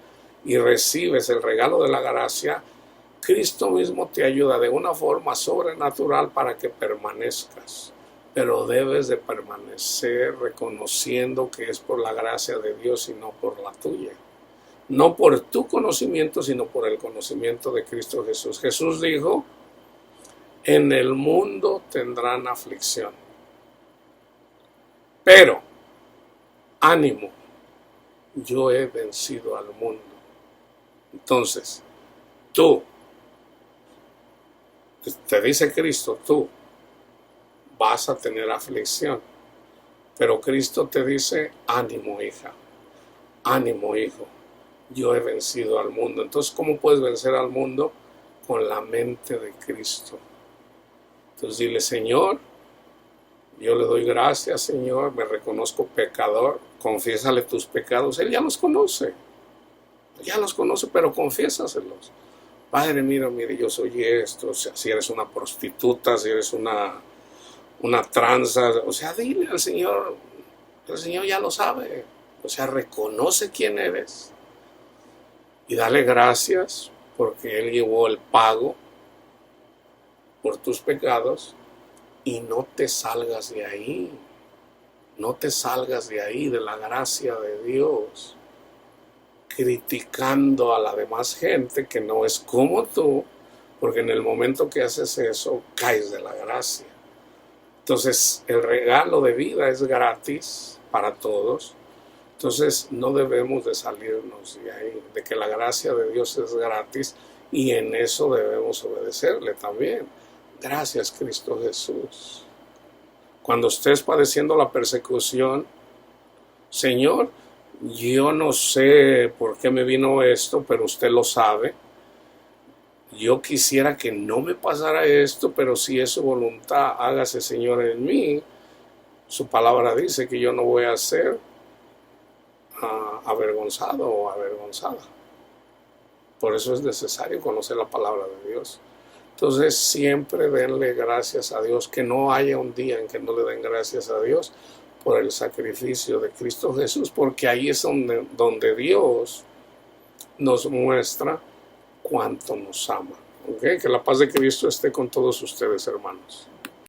y recibes el regalo de la gracia, Cristo mismo te ayuda de una forma sobrenatural para que permanezcas. Pero debes de permanecer reconociendo que es por la gracia de Dios y no por la tuya. No por tu conocimiento, sino por el conocimiento de Cristo Jesús. Jesús dijo, en el mundo tendrán aflicción. Pero, ánimo, yo he vencido al mundo. Entonces, tú, te dice Cristo, tú vas a tener aflicción. Pero Cristo te dice, ánimo, hija, ánimo, hijo, yo he vencido al mundo. Entonces, ¿cómo puedes vencer al mundo? Con la mente de Cristo. Entonces dile, Señor, yo le doy gracias, Señor, me reconozco pecador, confiésale tus pecados. Él ya los conoce, pero confiésaselos. Padre, mire, yo soy esto. O sea, si eres una prostituta, si eres una tranza, o sea, dile al Señor, el Señor ya lo sabe. O sea, reconoce quién eres y dale gracias porque Él llevó el pago por tus pecados, y no te salgas de ahí. No te salgas de ahí, de la gracia de Dios, criticando a la demás gente que no es como tú, porque en el momento que haces eso, caes de la gracia. Entonces, el regalo de vida es gratis para todos. Entonces, no debemos de salirnos de ahí, de que la gracia de Dios es gratis, y en eso debemos obedecerle también. Gracias, Cristo Jesús. Cuando estés padeciendo la persecución, Señor, yo no sé por qué me vino esto, pero usted lo sabe. Yo quisiera que no me pasara esto, pero si es su voluntad, hágase, Señor, en mí. Su palabra dice que yo no voy a ser avergonzado o avergonzada. Por eso es necesario conocer la palabra de Dios. Entonces siempre denle gracias a Dios, que no haya un día en que no le den gracias a Dios por el sacrificio de Cristo Jesús, porque ahí es donde Dios nos muestra cuánto nos ama. ¿Okay? Que la paz de Cristo esté con todos ustedes, hermanos.